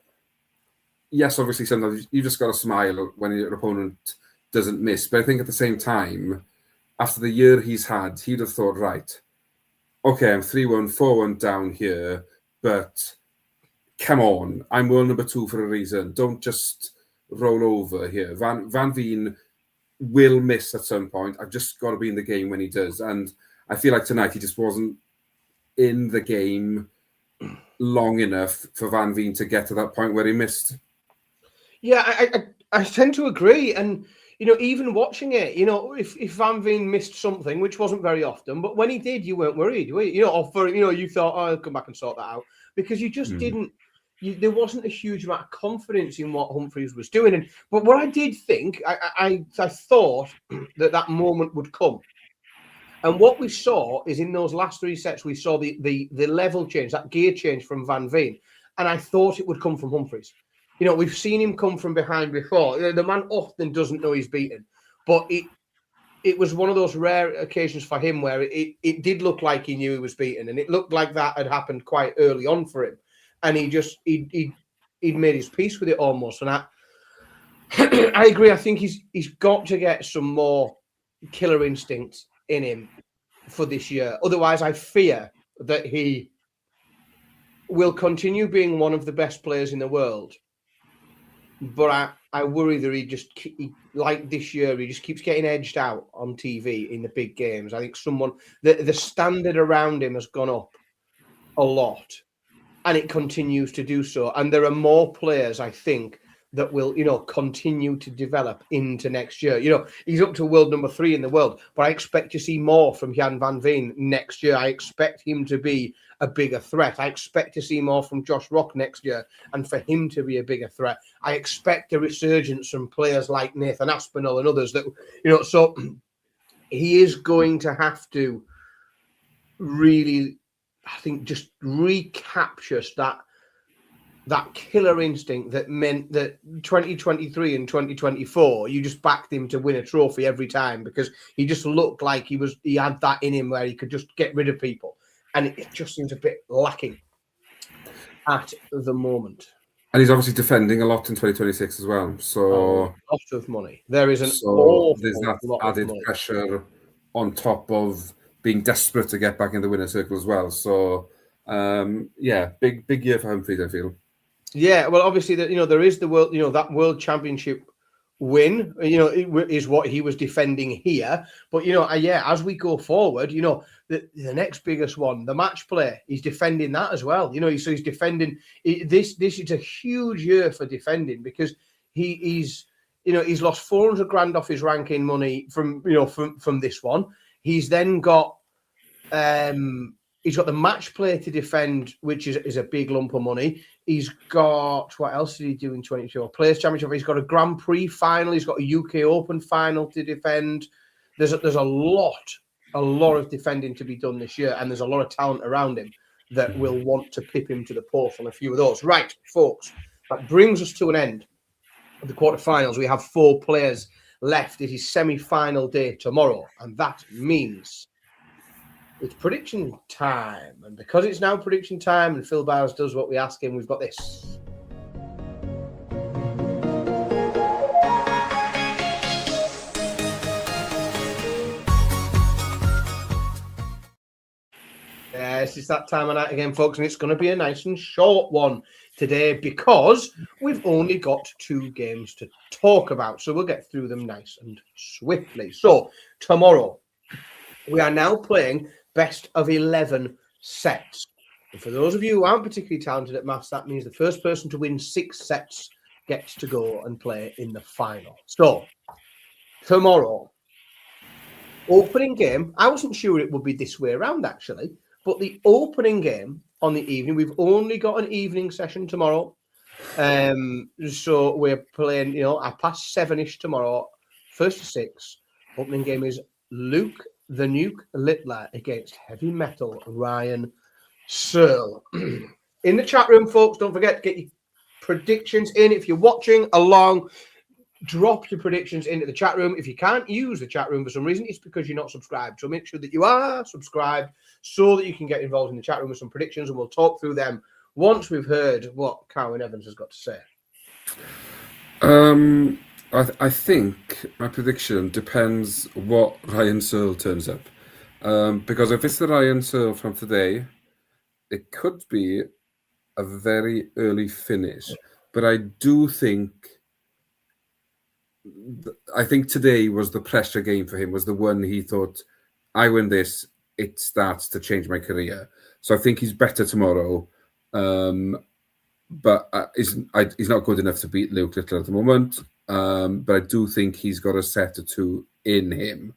yes, obviously sometimes you just got to smile when your opponent doesn't miss. But I think at the same time, after the year he's had, he'd have thought, right, okay, I'm 3-1, 4-1 down here, but come on, I'm world number 2 for a reason. Don't just roll over here. Van Veen will miss at some point. I've just got to be in the game when he does. And I feel like tonight he just wasn't in the game long enough for Van Veen to get to that point where he missed. Yeah, I tend to agree. And, even watching it, if Van Veen missed something, which wasn't very often, but when he did, you weren't worried, were you? You thought, oh, I'll come back and sort that out, because you just didn't. There wasn't a huge amount of confidence in what Humphries was doing. But what I did think, I thought that moment would come. And what we saw is in those last 3 sets, we saw the level change, that gear change from Van Veen. And I thought it would come from Humphries. We've seen him come from behind before. The man often doesn't know he's beaten. But it was one of those rare occasions for him where it did look like he knew he was beaten, and it looked like that had happened quite early on for him, and he'd made his peace with it almost. And I agree. I think he's got to get some more killer instinct in him for this year. Otherwise, I fear that he will continue being one of the best players in the world. But I worry that like this year, he just keeps getting edged out on TV in the big games. I think the standard around him has gone up a lot, and it continues to do so. And there are more players, I think, that will, continue to develop into next year. He's up to world number 3 in the world, but I expect to see more from Jan van Veen next year. I expect him to be a bigger threat. I expect to see more from Josh Rock next year, and for him to be a bigger threat. I expect a resurgence from players like Nathan Aspinall and others that, so he is going to have to really, I think, just recapture that killer instinct that meant that 2023 and 2024, you just backed him to win a trophy every time, because he just looked like he had that in him where he could just get rid of people. And it just seems a bit lacking at the moment. And he's obviously defending a lot in 2026 as well. So a lot of money. There is there's that added pressure on top of being desperate to get back in the winner's circle as well. So big year for Humphries, I feel. Yeah, well, obviously there is the world, that World Championship win, is what he was defending here. But as we go forward, the next biggest one, the match play, he's defending that as well. So he's defending this. This is a huge year for defending, because he's lost 400 grand off his ranking money from this one. He's then got he's got the match play to defend, which is a big lump of money. He's got, what else did he do in 22? Players Championship. He's got a Grand Prix final. He's got a UK Open final to defend. There's a lot of defending to be done this year, and there's a lot of talent around him that will want to pip him to the post on a few of those. Right, folks, that brings us to an end of the quarterfinals. We have 4 players left. It is semi-final day tomorrow, and that means it's prediction time. And because it's now prediction time and Phil Bowers does what we ask him, we've got this. Yes, it's that time of night again, folks, and it's going to be a nice and short one today because we've only got 2 games to talk about. So we'll get through them nice and swiftly. So tomorrow, we are now playing best of 11 sets. And for those of you who aren't particularly talented at maths, that means the first person to win 6 sets gets to go and play in the final. So tomorrow, opening game, I wasn't sure it would be this way around actually, but the opening game on the evening, we've only got an evening session tomorrow. So we're playing, 7:30 tomorrow, 1st to 6. Opening game is Luke the Nuke Littler against heavy metal Ryan Searle. In the chat room, folks, don't forget to get your predictions in. If you're watching along, drop your predictions into the chat room. If you can't use the chat room for some reason, it's because you're not subscribed. So make sure that you are subscribed so that you can get involved in the chat room with some predictions, and we'll talk through them once we've heard what Carwyn Evans has got to say. I think my prediction depends what Ryan Searle turns up. Because if it's the Ryan Searle from today, it could be a very early finish. But I do think today was the pressure game for him, was the one he thought, I win this, it starts to change my career. So I think he's better tomorrow. But he's not good enough to beat Luke Littler at the moment. But I do think he's got a set or 2 in him.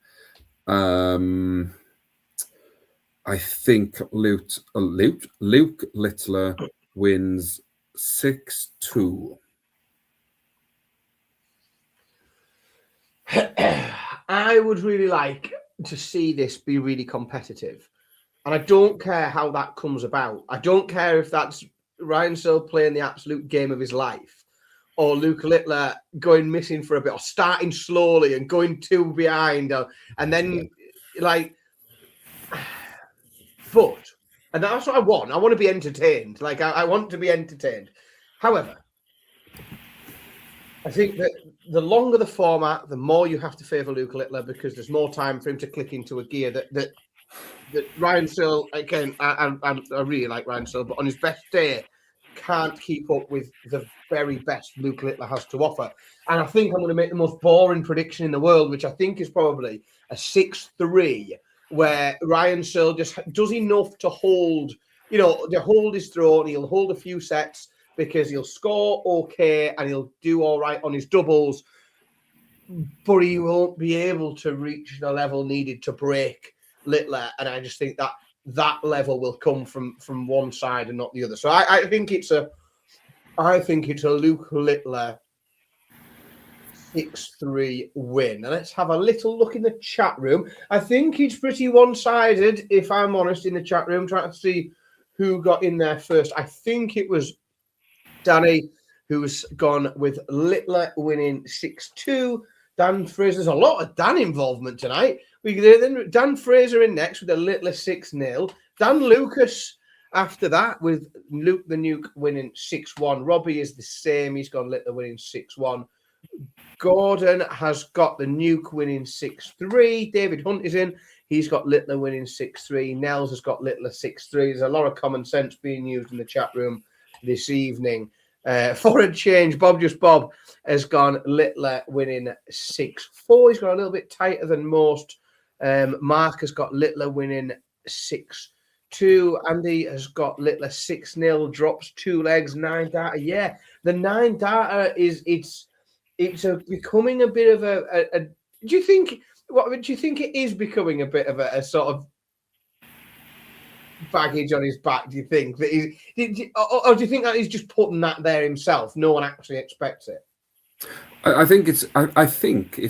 I think Luke Littler wins 6-2. I would really like to see this be really competitive. And I don't care how that comes about. I don't care if that's Ryan Searle playing the absolute game of his life, or Luke Littler going missing for a bit, or starting slowly and going too behind, and then like. But, and that's what I want. I want to be entertained. Like I want to be entertained. However, I think that the longer the format, the more you have to favour Luke Littler because there's more time for him to click into a gear that Ryan Searle, again, I really like Ryan Searle, but on his best day, can't keep up with the very best Luke Littler has to offer. And I think I'm going to make the most boring prediction in the world, which I think is probably a 6-3, where Ryan Searle just does enough to hold, to hold his throat. He'll hold a few sets because he'll score okay and he'll do all right on his doubles, but he won't be able to reach the level needed to break Littler. And I just think that level will come from one side and not the other. So I think it's a Luke Littler 6-3 win. And let's have a little look in the chat room. I think it's pretty one-sided, if I'm honest, in the chat room, trying to see who got in there first. I think it was Danny who's gone with Littler winning 6-2. Dan Fraser, there's a lot of Dan involvement tonight. Then Dan Fraser in next with a Littler 6-0. Dan Lucas after that with Luke the Nuke winning 6-1. Robbie is the same. He's gone Littler winning 6-1. Gordon has got the Nuke winning 6-3. David Hunt is in. He's got Littler winning 6-3. Nels has got Littler 6-3. There's a lot of common sense being used in the chat room this evening. For a change, Bob has gone Littler winning 6-4. He's got a little bit tighter than most. Mark has got Littler winning 6-2. Andy has got Littler 6-0, drops 2 legs, 9 data. Yeah, the 9 data it's becoming a bit of a do you think it is becoming a bit of a sort of baggage on his back? Do you think that or do you think that he's just putting that there himself? No one actually expects it. I think it's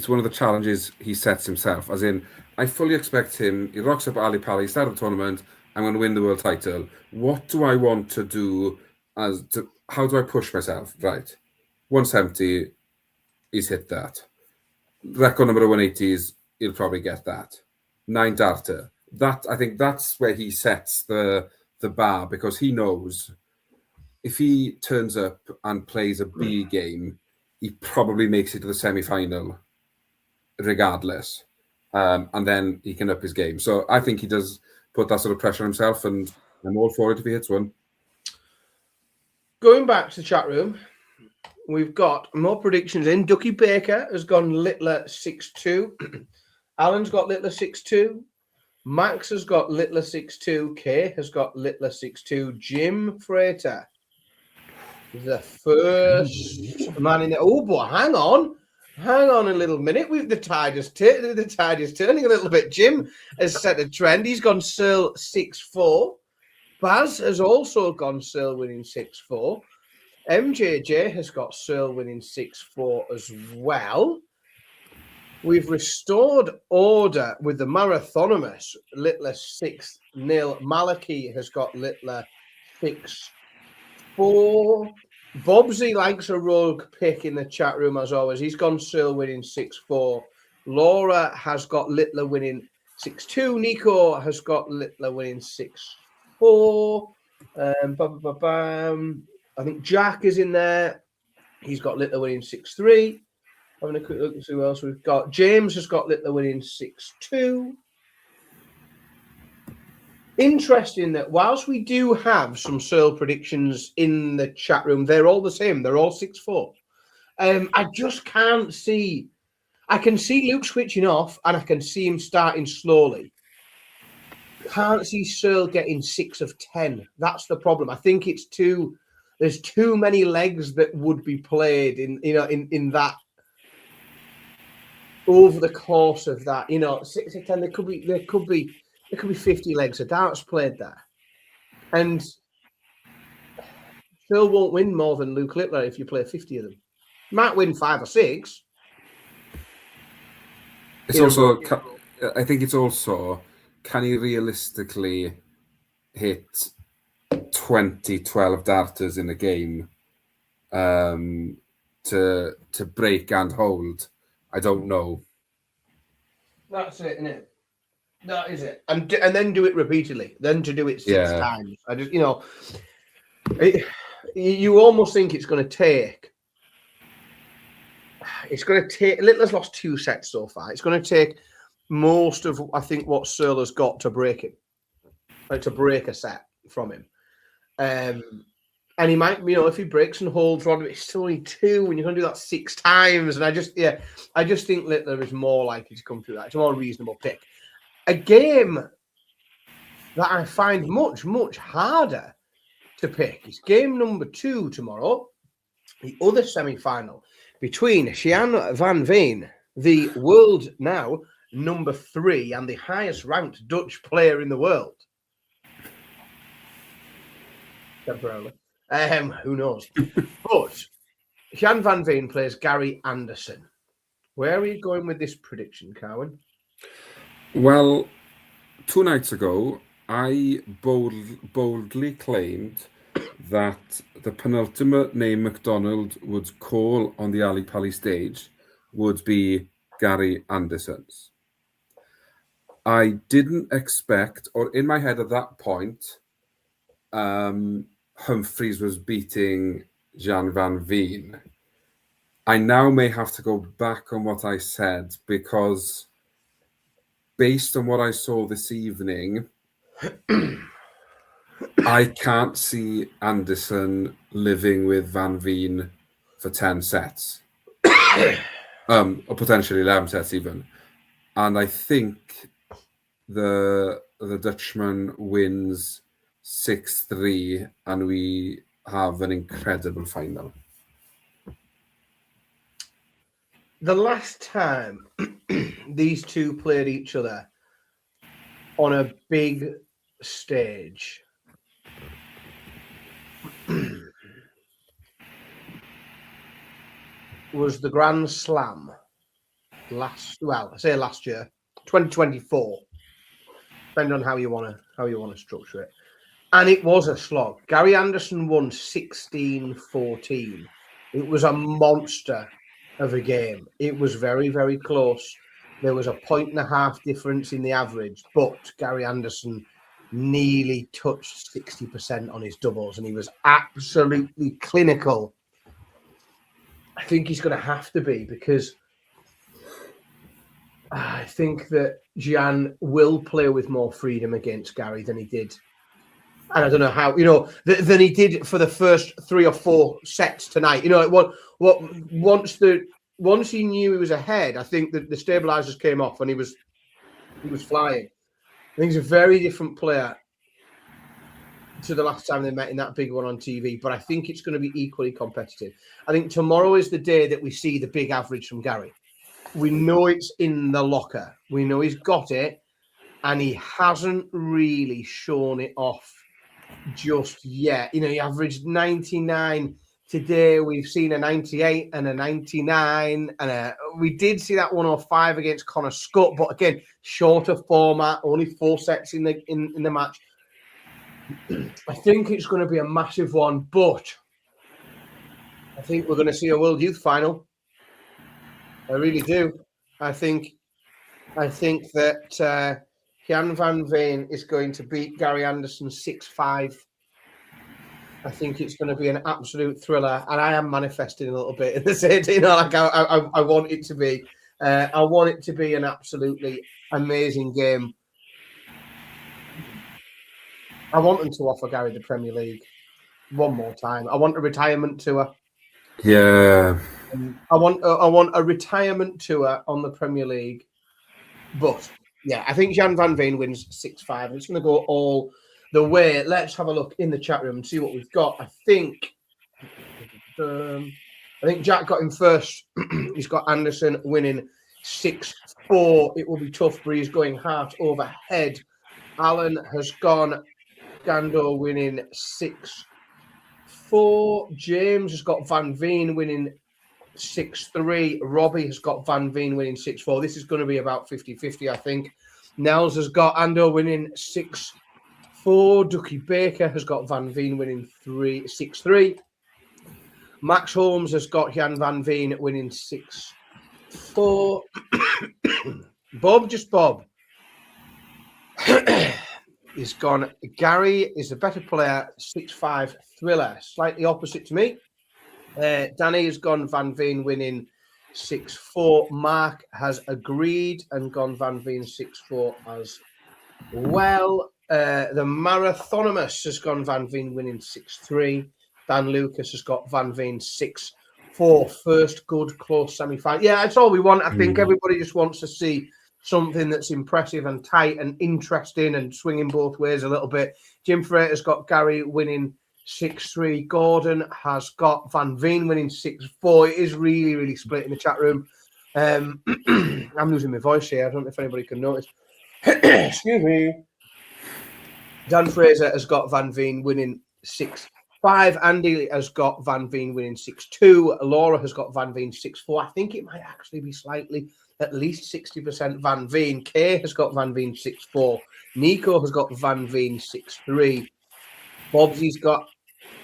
one of the challenges he sets himself. As in, I fully expect him. He rocks up at Ali Pali, start the tournament. I'm going to win the world title. What do I want to do? How do I push myself? Right, 170. He's hit that. Record number of 180s. He'll probably get that. 9 data. I think that's where he sets the bar, because he knows if he turns up and plays a B game, he probably makes it to the semi-final regardless. And then he can up his game. So I think he does put that sort of pressure on himself, and I'm all for it if he hits one. Going back to the chat room, we've got more predictions in. Ducky Baker has gone Littler 6-2. Alan's got Littler 6-2. Max has got Littler 6-2. Kay has got Littler 6-2. Jim Frater is the first man in there. Oh boy, hang on a little minute. The tide is turning a little bit. Jim has set a trend. He's gone Searle 6-4. Baz has also gone Searle winning 6-4. MJJ has got Searle winning 6-4 as well. We've restored order with the Marathonimus, Littler 6-0. Maliki has got Littler 6-4. Bobsy likes a rogue pick in the chat room as always. He's gone Searle winning 6-4. Laura has got Littler winning 6-2. Nico has got Littler winning 6-4. I think Jack is in there. He's got Littler winning 6-3. Having a quick look and see who else we've got. James has got Littler winning 6-2. Interesting that whilst we do have some Searle predictions in the chat room, they're all the same. They're all 6-4. I just can't see. I can see Luke switching off, and I can see him starting slowly. Can't see Searle getting 6 of 10. That's the problem. I think there's too many legs that would be played in that. Over the course of that, 6 of 10, there could be 50 legs of darts played there, and Searle won't win more than Luke Littler if you play 50 of them. Might win 5 or 6. It's also, I think it's also, can he realistically hit 20 12 darters in a game to break and hold. I don't know. That's it, isn't it? That is it. And then do it repeatedly. Then to do it six times. I just, you almost think it's going to take. Little has lost 2 sets so far. It's going to take most of, I think, what Searle has got to break him, to break a set from him. And he might, if he breaks and holds Rod, it's still only 2, and you're going to do that 6 times. And I just think Littler is more likely to come through that. It's a more reasonable pick. A game that I find much, much harder to pick is game number 2 tomorrow, the other semi-final between Gian van Veen, the world now number 3 and the highest ranked Dutch player in the world. Temporarily. Who knows? But Gian van Veen plays Gary Anderson. Where are you going with this prediction, Carwin? Well, 2 nights ago, I boldly claimed that the penultimate name McDonald would call on the Ali Pali stage would be Gary Anderson's. I didn't expect, or in my head at that point, Humphries was beating Gian van Veen. I now may have to go back on what I said, because based on what I saw this evening, I can't see Anderson living with Van Veen for 10 sets. Or potentially 11 sets even. And I think the Dutchman wins 6-3, and we have an incredible final. The last time these two played each other on a big stage was the Grand Slam last year, 2024. Depending on how you want to structure it. And it was a slog. Gary Anderson won 16-14. It was a monster of a game. It was very, very close. There was a 1.5 difference in the average, but Gary Anderson nearly touched 60% on his doubles, and he was absolutely clinical. I think he's going to have to be, because I think that Gian will play with more freedom against Gary than he did. And I don't know how, than he did for the first 3 or 4 sets tonight. Once he knew he was ahead, I think that the stabilizers came off and he was flying. I think he's a very different player to the last time they met in that big one on TV, but I think it's going to be equally competitive. I think tomorrow is the day that we see the big average from Gary. We know it's in the locker. We know he's got it, and he hasn't really shown it off just yet. He averaged 99 today. We've seen a 98 and a 99, and we did see that 105 against Connor Scott, but again, shorter format, only 4 sets in the match. I think it's going to be a massive one, but I think we're going to see a World Youth Final. I really do. I think that Gian van Veen is going to beat Gary Anderson 6-5. I think it's going to be an absolute thriller, and I am manifesting a little bit in the sense, I want it to be. I want it to be an absolutely amazing game. I want them to offer Gary the Premier League one more time. I want a retirement tour. Yeah. I want a retirement tour on the Premier League. But yeah, I think Gian van Veen wins 6-5. It's going to go all the way. Let's have a look in the chat room and see what we've got. I think Jack got him first. He's got Anderson winning 6-4. It will be tough, but he's going heart over head. Alan has gone Gando winning 6-4. James has got Van Veen winning 6-3. Robbie has got Van Veen winning 6-4. This is going to be about 50-50, I think. Nels has got Ando winning 6-4. Ducky Baker has got Van Veen winning 6-3. Max Holmes has got Jan van Veen winning 6-4. Bob. He's gone. Gary is the better player, 6-5 Thriller. Slightly opposite to me. Danny has gone Van Veen winning 6-4. Mark has agreed and gone Van Veen 6-4 as well. The Marathonimus has gone Van Veen winning 6-3. Dan Lucas has got Van Veen 6-4. First good close semi-final. Yeah, that's all we want. I think everybody just wants to see something that's impressive and tight and interesting and swinging both ways a little bit. Jim Freighter's got Gary winning 6-3. Gordon has got Van Veen winning 6-4. It is really, really split in the chat room. I'm losing my voice here. I don't know if anybody can notice. Excuse me. Dan Fraser has got Van Veen winning 6-5. Andy has got Van Veen winning 6-2. Laura has got Van Veen 6-4. I think it might actually be slightly, at least 60% Van Veen. Kay has got Van Veen 6-4. Nico has got Van Veen 6-3. Bobsy's got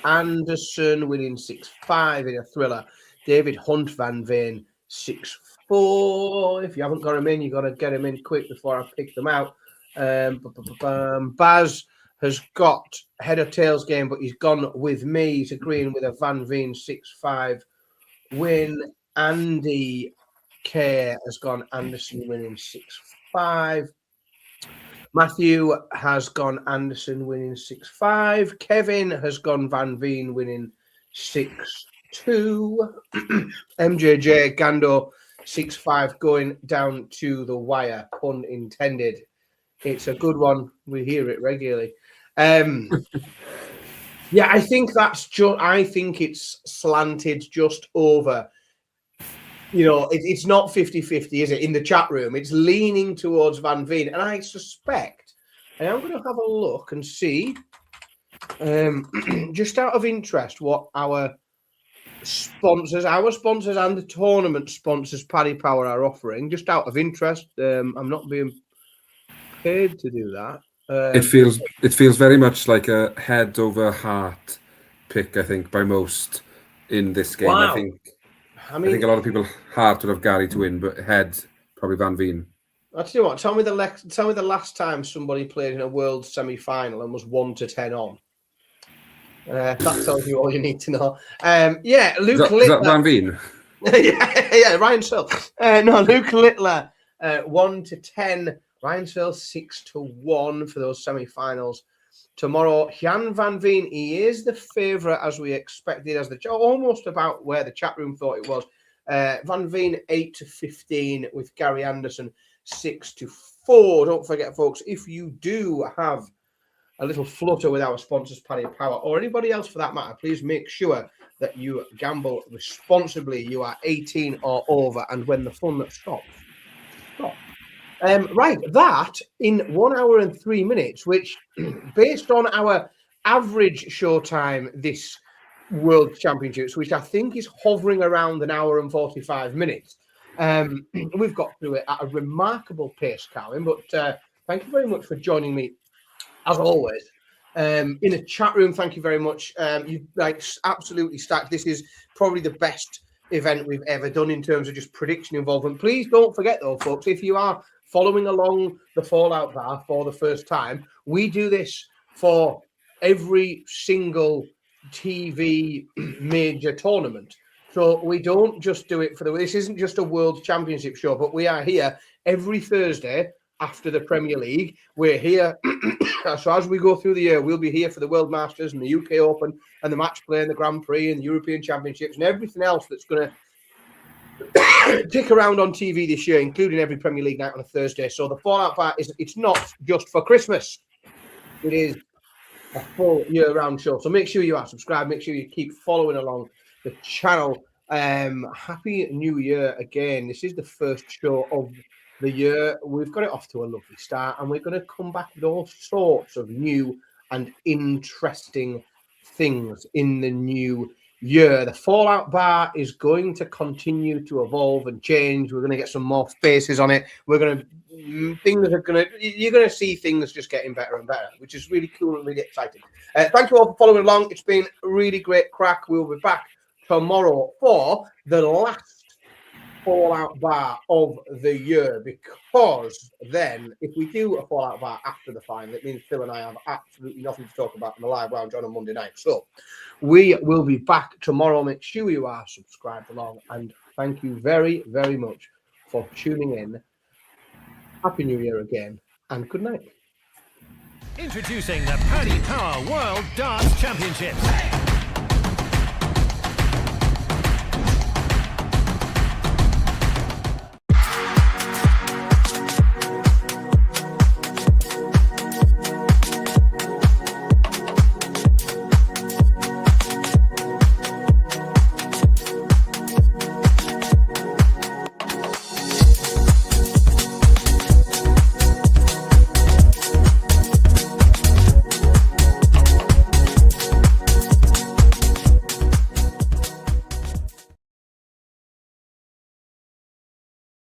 Anderson winning 6-5 in a Thriller. David Hunt Van Veen 6-4. If you haven't got him in, you've got to get him in quick before I pick them out. Baz has got head or tails game, but he's gone with me. He's agreeing with a Van Veen 6-5 win. Andy K has gone Anderson winning 6-5. Matthew has gone Anderson winning 6-5. Kevin has gone Van Veen winning 6-2. MJJ Gando 6-5 going down to the wire, pun intended. It's a good one. We hear it regularly. Yeah, I think that's just. I think it's slanted just over. You know, it's not 50-50, is it? In the chat room, it's leaning towards Van Veen, and I suspect. And I'm going to have a look and see, just out of interest, what our sponsors and the tournament sponsors, Paddy Power, are offering. Just out of interest, I'm not being paid to do that. It feels very much like a head over heart pick, I think, by most in this game. Wow. I think a lot of people heart would have Gary to win, but head probably Van Veen. I'll tell you what. Tell me the last time somebody played in a world semi-final and was 1-10 on. That tells you all you need to know. Yeah, Luke Littler. Is that Van Veen? yeah, Ryan Searle. No, Luke Littler 1-10. Ryan Searle 6-1 for those semi-finals. Tomorrow, Jan Van Veen, he is the favourite as we expected, as almost about where the chat room thought it was. Van Veen 8-15 with Gary Anderson 6-4. Don't forget, folks, if you do have a little flutter with our sponsors, Paddy Power, or anybody else for that matter, please make sure that you gamble responsibly. You are 18 or over, and when the fun stops, stop. Right, that in 1 hour and 3 minutes, which based on our average show time this World Championships, which I think is hovering around 1 hour and 45 minutes, we've got through it at a remarkable pace, Carlin. But thank you very much for joining me, as always. In the chat room, thank you very much. You absolutely stacked. This is probably the best event we've ever done in terms of just prediction involvement. Please don't forget, though, folks, if you are following along the Fallout Bar for the first time, we do this for every single TV major tournament. So we don't just do it for this isn't just a World Championship show, but we are here every Thursday after the Premier League. We're here. So as we go through the year, we'll be here for the World Masters and the UK Open and the Match Play and the Grand Prix and the European Championships and everything else that's going to tick around on TV this year, including every Premier League night on a Thursday. So the Fallout Bar it's not just for Christmas. It is a full year-round show. So make sure you are subscribed. Make sure you keep following along the channel. Happy New Year again. This is the first show of the year. We've got it off to a lovely start, and we're going to come back with all sorts of new and interesting things in the new year. The Fallout Bar is going to continue to evolve and change. We're going to get some more faces on it. You're going to see things just getting better and better, which is really cool and really exciting. Thank you all for following along. It's been a really great crack. We'll be back tomorrow for the last Fallout bar of the year, because then if we do a Fallout bar after the final, it means Phil and I have absolutely nothing to talk about in the live lounge on a Monday night. So we will be back tomorrow. Make sure you are subscribed along, and thank you very, very much for tuning in. Happy New Year again, and good night. Introducing the Paddy Power World Darts Championships.